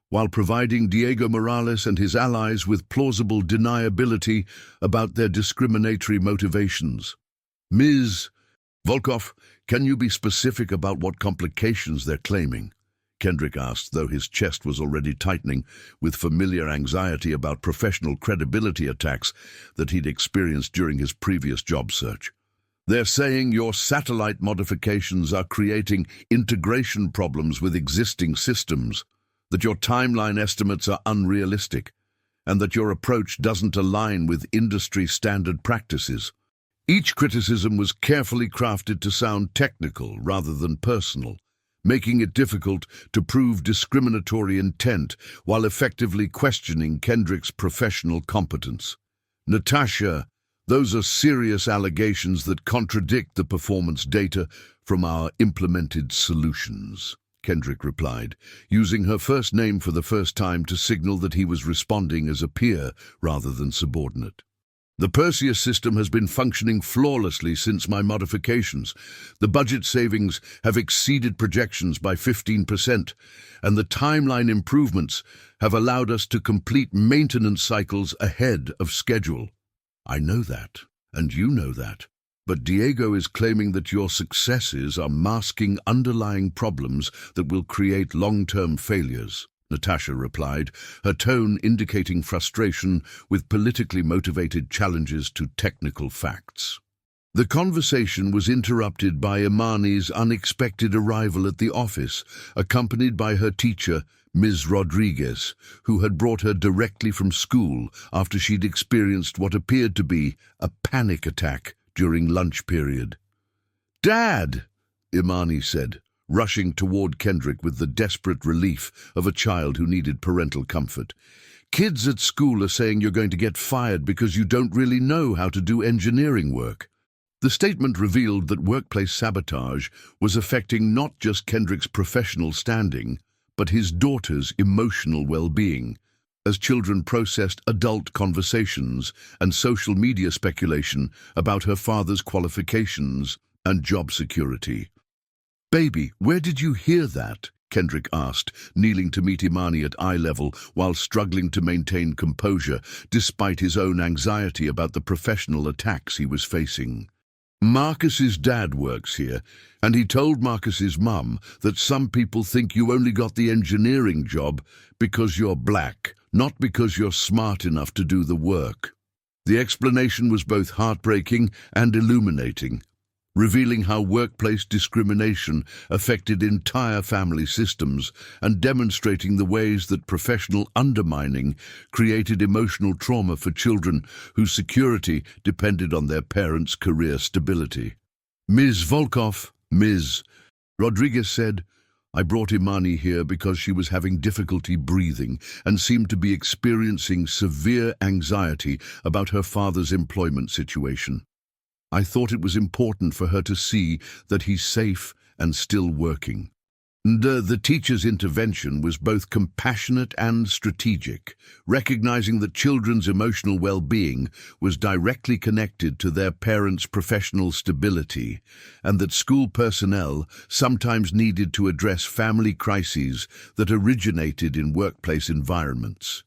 while providing Diego Morales and his allies with plausible deniability about their discriminatory motivations. "Ms. Volkov, can you be specific about what complications they're claiming?" Kendrick asked, though his chest was already tightening with familiar anxiety about professional credibility attacks that he'd experienced during his previous job search. "They're saying your satellite modifications are creating integration problems with existing systems, that your timeline estimates are unrealistic, and that your approach doesn't align with industry standard practices." Each criticism was carefully crafted to sound technical rather than personal, making it difficult to prove discriminatory intent while effectively questioning Kendrick's professional competence. "Natasha, those are serious allegations that contradict the performance data from our implemented solutions," Kendrick replied, using her first name for the first time to signal that he was responding as a peer rather than subordinate. "The Perseus system has been functioning flawlessly since my modifications. The budget savings have exceeded projections by 15%, and the timeline improvements have allowed us to complete maintenance cycles ahead of schedule." "I know that, and you know that. But Diego is claiming that your successes are masking underlying problems that will create long-term failures," Natasha replied, her tone indicating frustration with politically motivated challenges to technical facts. The conversation was interrupted by Imani's unexpected arrival at the office, accompanied by her teacher, Ms. Rodriguez, who had brought her directly from school after she'd experienced what appeared to be a panic attack during lunch period. "Dad," Imani said, rushing toward Kendrick with the desperate relief of a child who needed parental comfort. "Kids at school are saying you're going to get fired because you don't really know how to do engineering work." The statement revealed that workplace sabotage was affecting not just Kendrick's professional standing, but his daughter's emotional well-being, as children processed adult conversations and social media speculation about her father's qualifications and job security. "Baby, where did you hear that?" Kendrick asked, kneeling to meet Imani at eye level while struggling to maintain composure despite his own anxiety about the professional attacks he was facing. "Marcus's dad works here, and he told Marcus's mum that some people think you only got the engineering job because you're black, not because you're smart enough to do the work." The explanation was both heartbreaking and illuminating, revealing how workplace discrimination affected entire family systems and demonstrating the ways that professional undermining created emotional trauma for children whose security depended on their parents' career stability. "Ms. Volkov, Ms. Rodriguez said, I brought Imani here because she was having difficulty breathing and seemed to be experiencing severe anxiety about her father's employment situation. I thought it was important for her to see that he's safe and still working." The teacher's intervention was both compassionate and strategic, recognizing that children's emotional well-being was directly connected to their parents' professional stability, and that school personnel sometimes needed to address family crises that originated in workplace environments.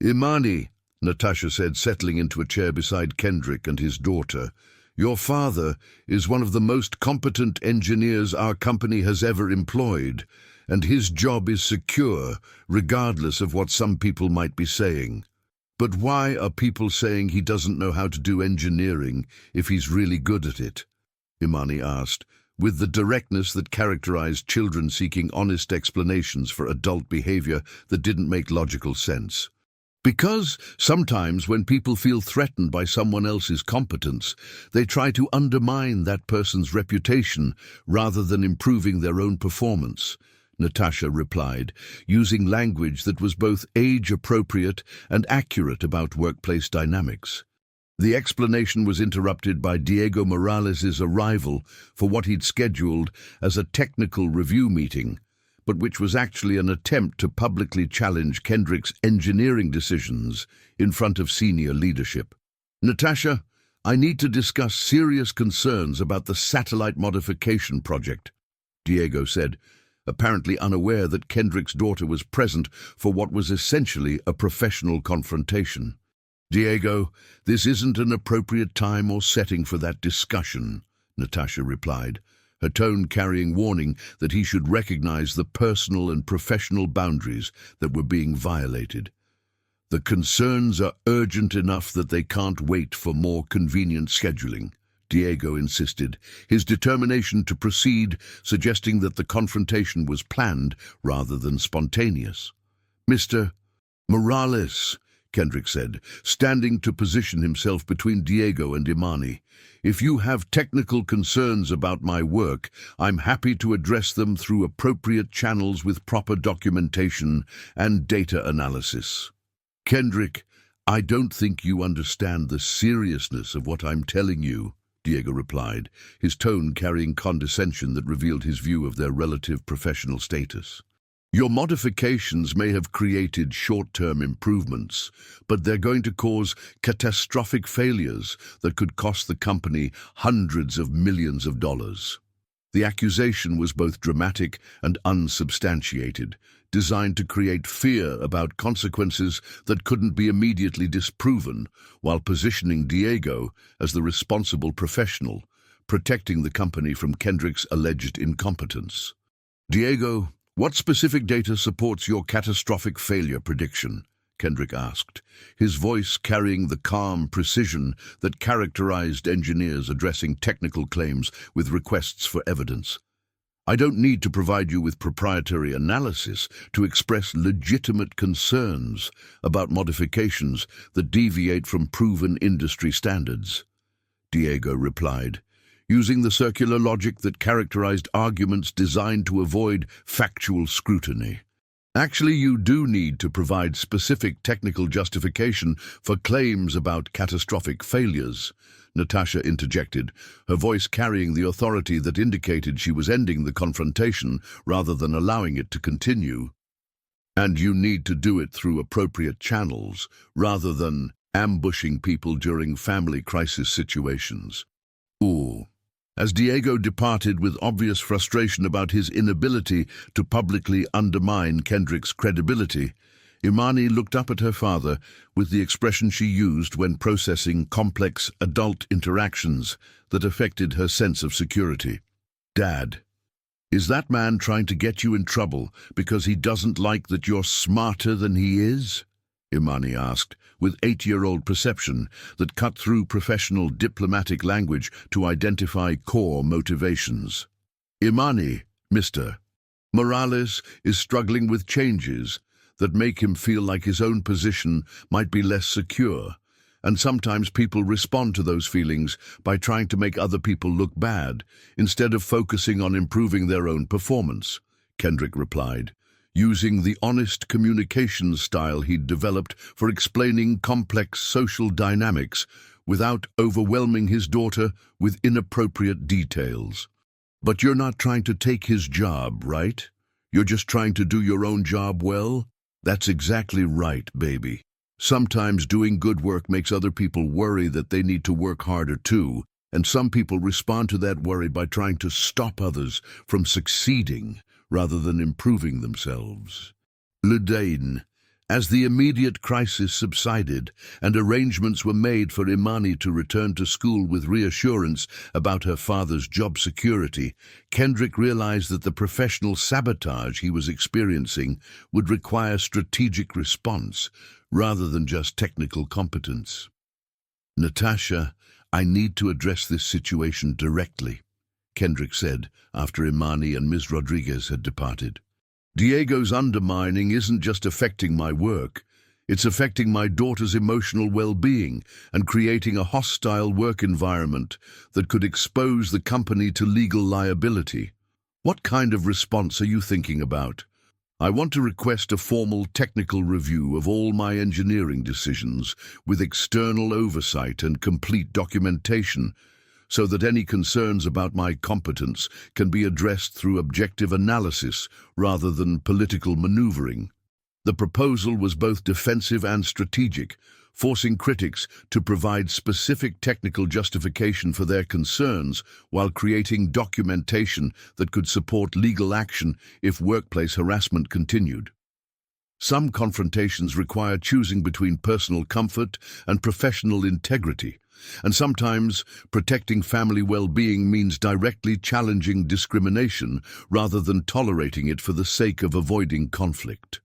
"Imani," Natasha said, settling into a chair beside Kendrick and his daughter, "your father is one of the most competent engineers our company has ever employed, and his job is secure, regardless of what some people might be saying. But why are people saying he doesn't know how to do engineering if he's really good at it?" Imani asked, with the directness that characterized children seeking honest explanations for adult behavior that didn't make logical sense. "Because sometimes when people feel threatened by someone else's competence, they try to undermine that person's reputation rather than improving their own performance," Natasha replied, using language that was both age-appropriate and accurate about workplace dynamics. The explanation was interrupted by Diego Morales' arrival for what he'd scheduled as a technical review meeting, but which was actually an attempt to publicly challenge Kendrick's engineering decisions in front of senior leadership. "Natasha, I need to discuss serious concerns about the satellite modification project," Diego said, apparently unaware that Kendrick's daughter was present for what was essentially a professional confrontation. "Diego, this isn't an appropriate time or setting for that discussion," Natasha replied, her tone carrying warning that he should recognize the personal and professional boundaries that were being violated. "The concerns are urgent enough that they can't wait for more convenient scheduling," Diego insisted, his determination to proceed suggesting that the confrontation was planned rather than spontaneous. "Mr. Morales," Kendrick said, standing to position himself between Diego and Imani, "if you have technical concerns about my work, I'm happy to address them through appropriate channels with proper documentation and data analysis." "Kendrick, I don't think you understand the seriousness of what I'm telling you," Diego replied, his tone carrying condescension that revealed his view of their relative professional status. "Your modifications may have created short-term improvements, but they're going to cause catastrophic failures that could cost the company hundreds of millions of dollars." The accusation was both dramatic and unsubstantiated, designed to create fear about consequences that couldn't be immediately disproven, while positioning Diego as the responsible professional, protecting the company from Kendrick's alleged incompetence. "Diego, what specific data supports your catastrophic failure prediction?" Kendrick asked, his voice carrying the calm precision that characterized engineers addressing technical claims with requests for evidence. "I don't need to provide you with proprietary analysis to express legitimate concerns about modifications that deviate from proven industry standards," Diego replied, using the circular logic that characterized arguments designed to avoid factual scrutiny. Actually, you do need to provide specific technical justification for claims about catastrophic failures, Natasha interjected, her voice carrying the authority that indicated she was ending the confrontation rather than allowing it to continue. And you need to do it through appropriate channels, rather than ambushing people during family crisis situations. Ooh. As Diego departed with obvious frustration about his inability to publicly undermine Kendrick's credibility, Imani looked up at her father with the expression she used when processing complex adult interactions that affected her sense of security. "Dad, is that man trying to get you in trouble because he doesn't like that you're smarter than he is?" Imani asked, with 8-year-old perception that cut through professional diplomatic language to identify core motivations. "Imani, Mr. Morales is struggling with changes that make him feel like his own position might be less secure, and sometimes people respond to those feelings by trying to make other people look bad instead of focusing on improving their own performance," Kendrick replied, using the honest communication style he'd developed for explaining complex social dynamics without overwhelming his daughter with inappropriate details. "But you're not trying to take his job, right? You're just trying to do your own job well?" "That's exactly right, baby. Sometimes doing good work makes other people worry that they need to work harder too, and some people respond to that worry by trying to stop others from succeeding rather than improving themselves." Ludain, as the immediate crisis subsided and arrangements were made for Imani to return to school with reassurance about her father's job security, Kendrick realized that the professional sabotage he was experiencing would require strategic response rather than just technical competence. "Natasha, I need to address this situation directly," Kendrick said after Imani and Ms. Rodriguez had departed. "Diego's undermining isn't just affecting my work, it's affecting my daughter's emotional well-being and creating a hostile work environment that could expose the company to legal liability. What kind of response are you thinking about? I want to request a formal technical review of all my engineering decisions with external oversight and complete documentation, so that any concerns about my competence can be addressed through objective analysis rather than political maneuvering." The proposal was both defensive and strategic, forcing critics to provide specific technical justification for their concerns while creating documentation that could support legal action if workplace harassment continued. Some confrontations require choosing between personal comfort and professional integrity, and sometimes protecting family well-being means directly challenging discrimination rather than tolerating it for the sake of avoiding conflict.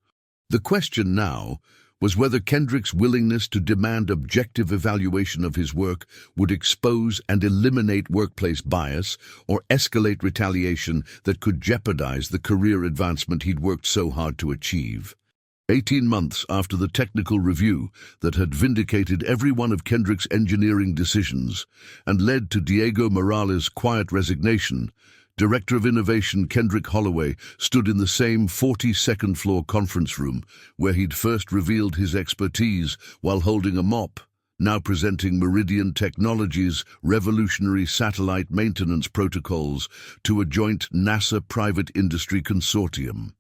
The question now was whether Kendrick's willingness to demand objective evaluation of his work would expose and eliminate workplace bias or escalate retaliation that could jeopardize the career advancement he'd worked so hard to achieve. 18 months after the technical review that had vindicated every one of Kendrick's engineering decisions and led to Diego Morales' quiet resignation, Director of Innovation Kendrick Holloway stood in the same 42nd floor conference room where he'd first revealed his expertise while holding a mop, now presenting Meridian Technologies' revolutionary satellite maintenance protocols to a joint NASA private industry consortium.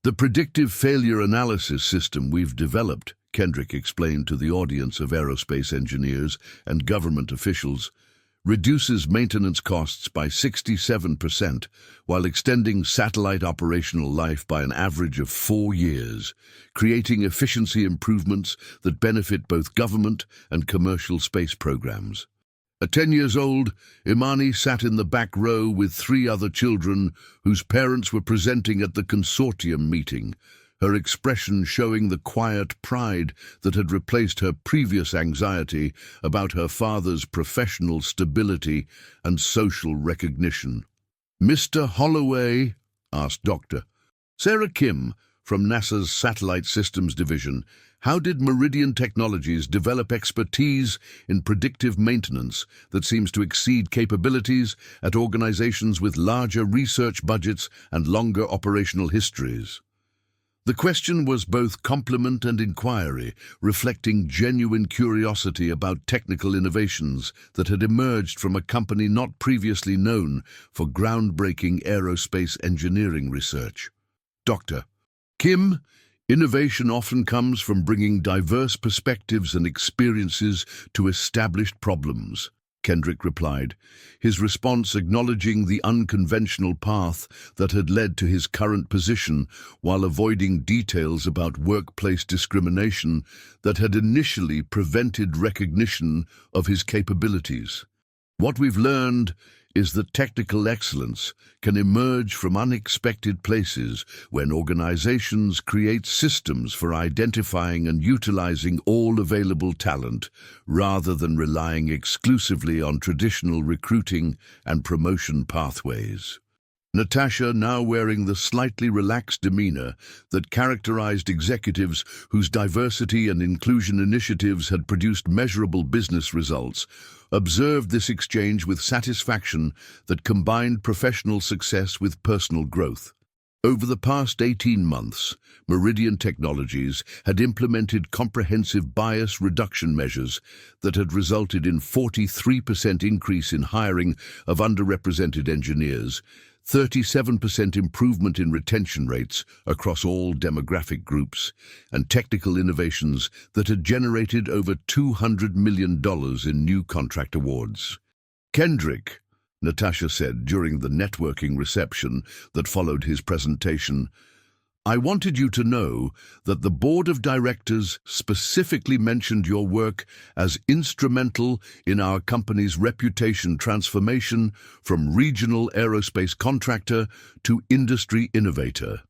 "The predictive failure analysis system we've developed," Kendrick explained to the audience of aerospace engineers and government officials, "reduces maintenance costs by 67% while extending satellite operational life by an average of 4 years, creating efficiency improvements that benefit both government and commercial space programs." At 10 years old, Imani sat in the back row with 3 other children whose parents were presenting at the consortium meeting, her expression showing the quiet pride that had replaced her previous anxiety about her father's professional stability and social recognition. "Mr. Holloway?" asked Dr. Sarah Kim from NASA's Satellite Systems Division How did Meridian Technologies develop expertise in predictive maintenance that seems to exceed capabilities at organizations with larger research budgets and longer operational histories? The question was both compliment and inquiry, reflecting genuine curiosity about technical innovations that had emerged from a company not previously known for groundbreaking aerospace engineering research. Dr. Kim, innovation often comes from bringing diverse perspectives and experiences to established problems, Kendrick replied, his response acknowledging the unconventional path that had led to his current position while avoiding details about workplace discrimination that had initially prevented recognition of his capabilities. What we've learned is that technical excellence can emerge from unexpected places when organizations create systems for identifying and utilizing all available talent rather than relying exclusively on traditional recruiting and promotion pathways. Natasha, now wearing the slightly relaxed demeanor that characterized executives whose diversity and inclusion initiatives had produced measurable business results, observed this exchange with satisfaction that combined professional success with personal growth. Over the past 18 months, Meridian Technologies had implemented comprehensive bias reduction measures that had resulted in 43% increase in hiring of underrepresented engineers, 37% improvement in retention rates across all demographic groups, and technical innovations that had generated over $200 million in new contract awards. Kendrick, Natasha said during the networking reception that followed his presentation, I wanted you to know that the board of directors specifically mentioned your work as instrumental in our company's reputation transformation from regional aerospace contractor to industry innovator.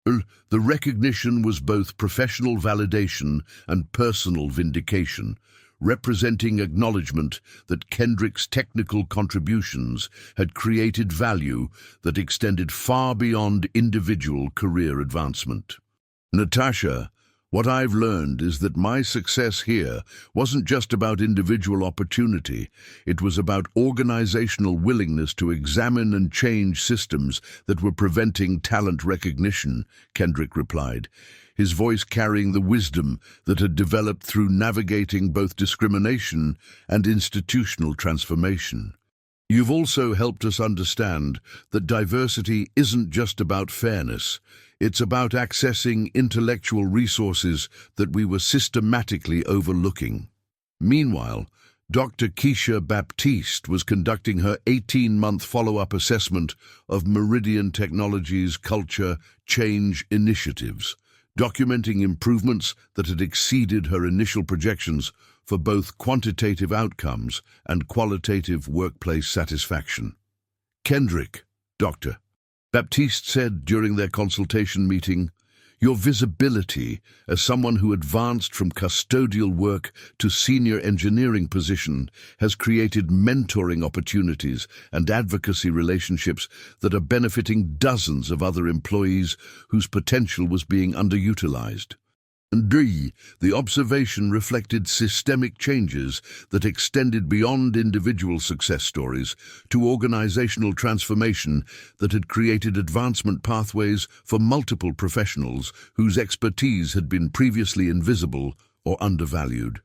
The recognition was both professional validation and personal vindication, representing acknowledgement that Kendrick's technical contributions had created value that extended far beyond individual career advancement. Natasha, what I've learned is that my success here wasn't just about individual opportunity, it was about organizational willingness to examine and change systems that were preventing talent recognition, Kendrick replied, his voice carrying the wisdom that had developed through navigating both discrimination and institutional transformation. You've also helped us understand that diversity isn't just about fairness, it's about accessing intellectual resources that we were systematically overlooking. Meanwhile, Dr. Keisha Baptiste was conducting her 18-month follow-up assessment of Meridian Technologies' culture change initiatives, documenting improvements that had exceeded her initial projections for both quantitative outcomes and qualitative workplace satisfaction. Kendrick, Dr. Baptiste said during their consultation meeting, your visibility as someone who advanced from custodial work to senior engineering position has created mentoring opportunities and advocacy relationships that are benefiting dozens of other employees whose potential was being underutilized. Indeed, the observation reflected systemic changes that extended beyond individual success stories to organizational transformation that had created advancement pathways for multiple professionals whose expertise had been previously invisible or undervalued.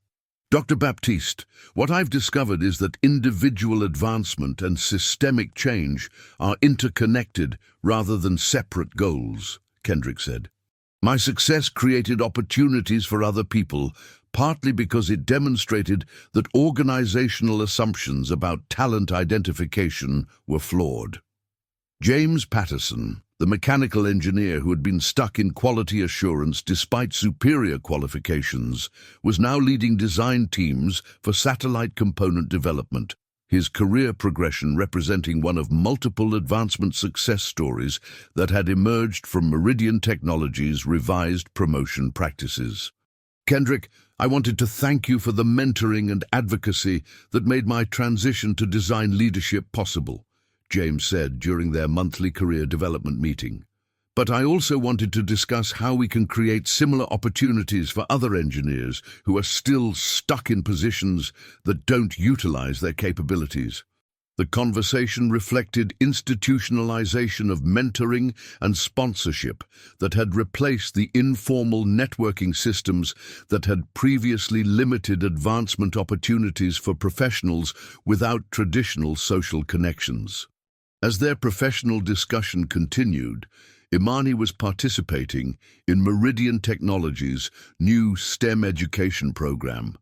Dr. Baptiste, what I've discovered is that individual advancement and systemic change are interconnected rather than separate goals, Kendrick said. My success created opportunities for other people, partly because it demonstrated that organizational assumptions about talent identification were flawed. James Patterson, the mechanical engineer who had been stuck in quality assurance despite superior qualifications, was now leading design teams for satellite component development, his career progression representing one of multiple advancement success stories that had emerged from Meridian Technologies' revised promotion practices. Kendrick, I wanted to thank you for the mentoring and advocacy that made my transition to design leadership possible, James said during their monthly career development meeting. But I also wanted to discuss how we can create similar opportunities for other engineers who are still stuck in positions that don't utilize their capabilities. The conversation reflected institutionalization of mentoring and sponsorship that had replaced the informal networking systems that had previously limited advancement opportunities for professionals without traditional social connections. As their professional discussion continued, Imani was participating in Meridian Technologies' new STEM education program,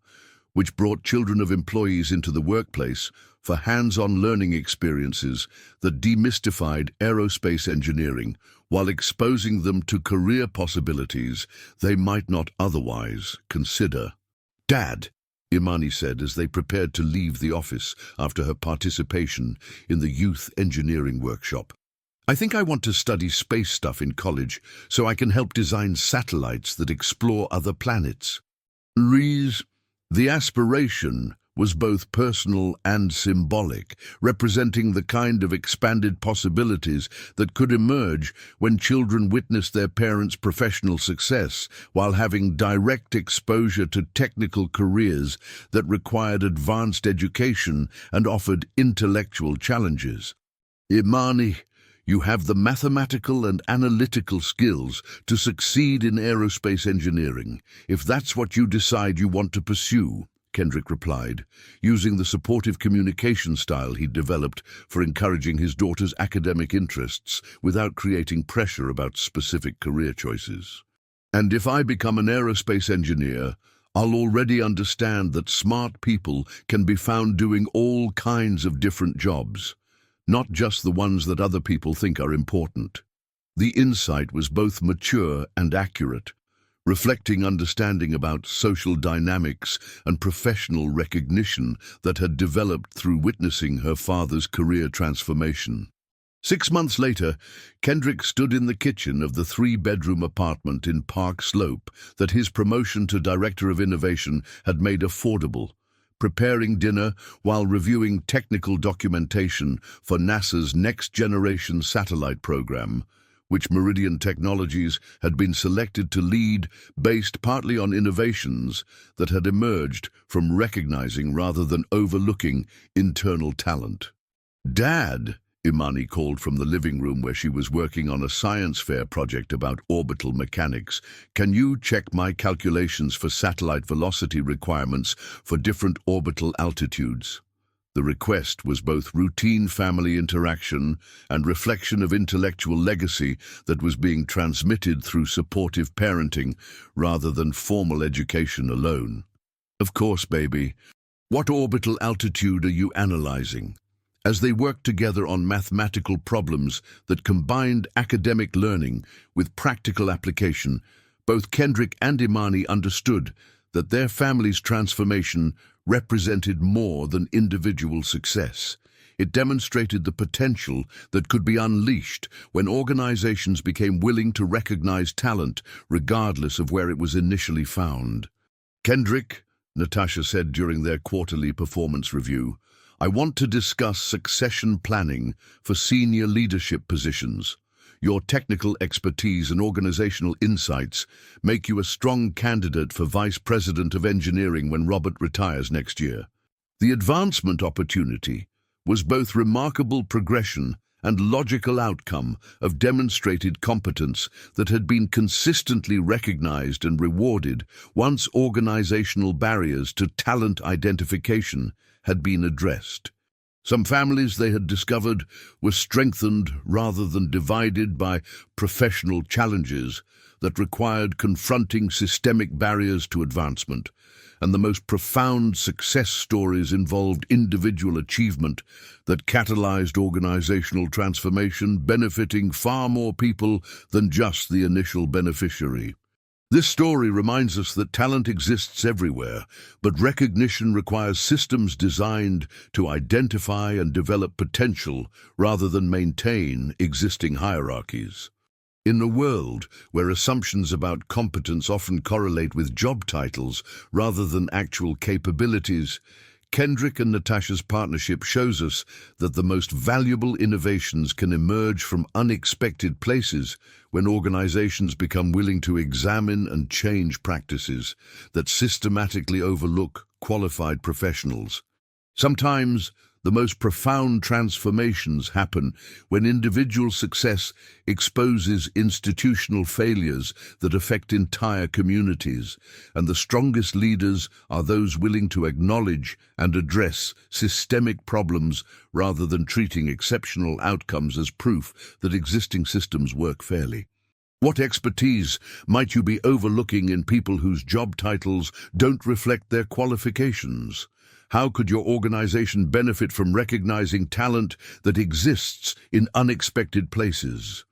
which brought children of employees into the workplace for hands-on learning experiences that demystified aerospace engineering while exposing them to career possibilities they might not otherwise consider. "Dad," Imani said as they prepared to leave the office after her participation in the youth engineering workshop, "I think I want to study space stuff in college so I can help design satellites that explore other planets." Rees, the aspiration was both personal and symbolic, representing the kind of expanded possibilities that could emerge when children witness their parents' professional success while having direct exposure to technical careers that required advanced education and offered intellectual challenges. "Imani, you have the mathematical and analytical skills to succeed in aerospace engineering, if that's what you decide you want to pursue," Kendrick replied, using the supportive communication style he'd developed for encouraging his daughter's academic interests without creating pressure about specific career choices. "And if I become an aerospace engineer, I'll already understand that smart people can be found doing all kinds of different jobs, not just the ones that other people think are important." The insight was both mature and accurate, reflecting understanding about social dynamics and professional recognition that had developed through witnessing her father's career transformation. 6 months later, Kendrick stood in the kitchen of the 3-bedroom apartment in Park Slope that his promotion to Director of Innovation had made affordable, preparing dinner while reviewing technical documentation for NASA's next-generation satellite program, which Meridian Technologies had been selected to lead based partly on innovations that had emerged from recognizing rather than overlooking internal talent. "Dad," Imani called from the living room where she was working on a science fair project about orbital mechanics, "can you check my calculations for satellite velocity requirements for different orbital altitudes?" The request was both routine family interaction and reflection of intellectual legacy that was being transmitted through supportive parenting rather than formal education alone. "Of course, baby. What orbital altitude are you analyzing?" As they worked together on mathematical problems that combined academic learning with practical application, both Kendrick and Imani understood that their family's transformation represented more than individual success. It demonstrated the potential that could be unleashed when organizations became willing to recognize talent regardless of where it was initially found. "Kendrick," Natasha said during their quarterly performance review, "I want to discuss succession planning for senior leadership positions. Your technical expertise and organizational insights make you a strong candidate for Vice President of Engineering when Robert retires next year." The advancement opportunity was both remarkable progression and logical outcome of demonstrated competence that had been consistently recognized and rewarded once organizational barriers to talent identification had been addressed. Some families, they had discovered, were strengthened rather than divided by professional challenges that required confronting systemic barriers to advancement, and the most profound success stories involved individual achievement that catalyzed organizational transformation, benefiting far more people than just the initial beneficiary. This story reminds us that talent exists everywhere, but recognition requires systems designed to identify and develop potential rather than maintain existing hierarchies. In a world where assumptions about competence often correlate with job titles rather than actual capabilities, Kendrick and Natasha's partnership shows us that the most valuable innovations can emerge from unexpected places when organizations become willing to examine and change practices that systematically overlook qualified professionals. Sometimes, the most profound transformations happen when individual success exposes institutional failures that affect entire communities, and the strongest leaders are those willing to acknowledge and address systemic problems rather than treating exceptional outcomes as proof that existing systems work fairly. What expertise might you be overlooking in people whose job titles don't reflect their qualifications? How could your organization benefit from recognizing talent that exists in unexpected places?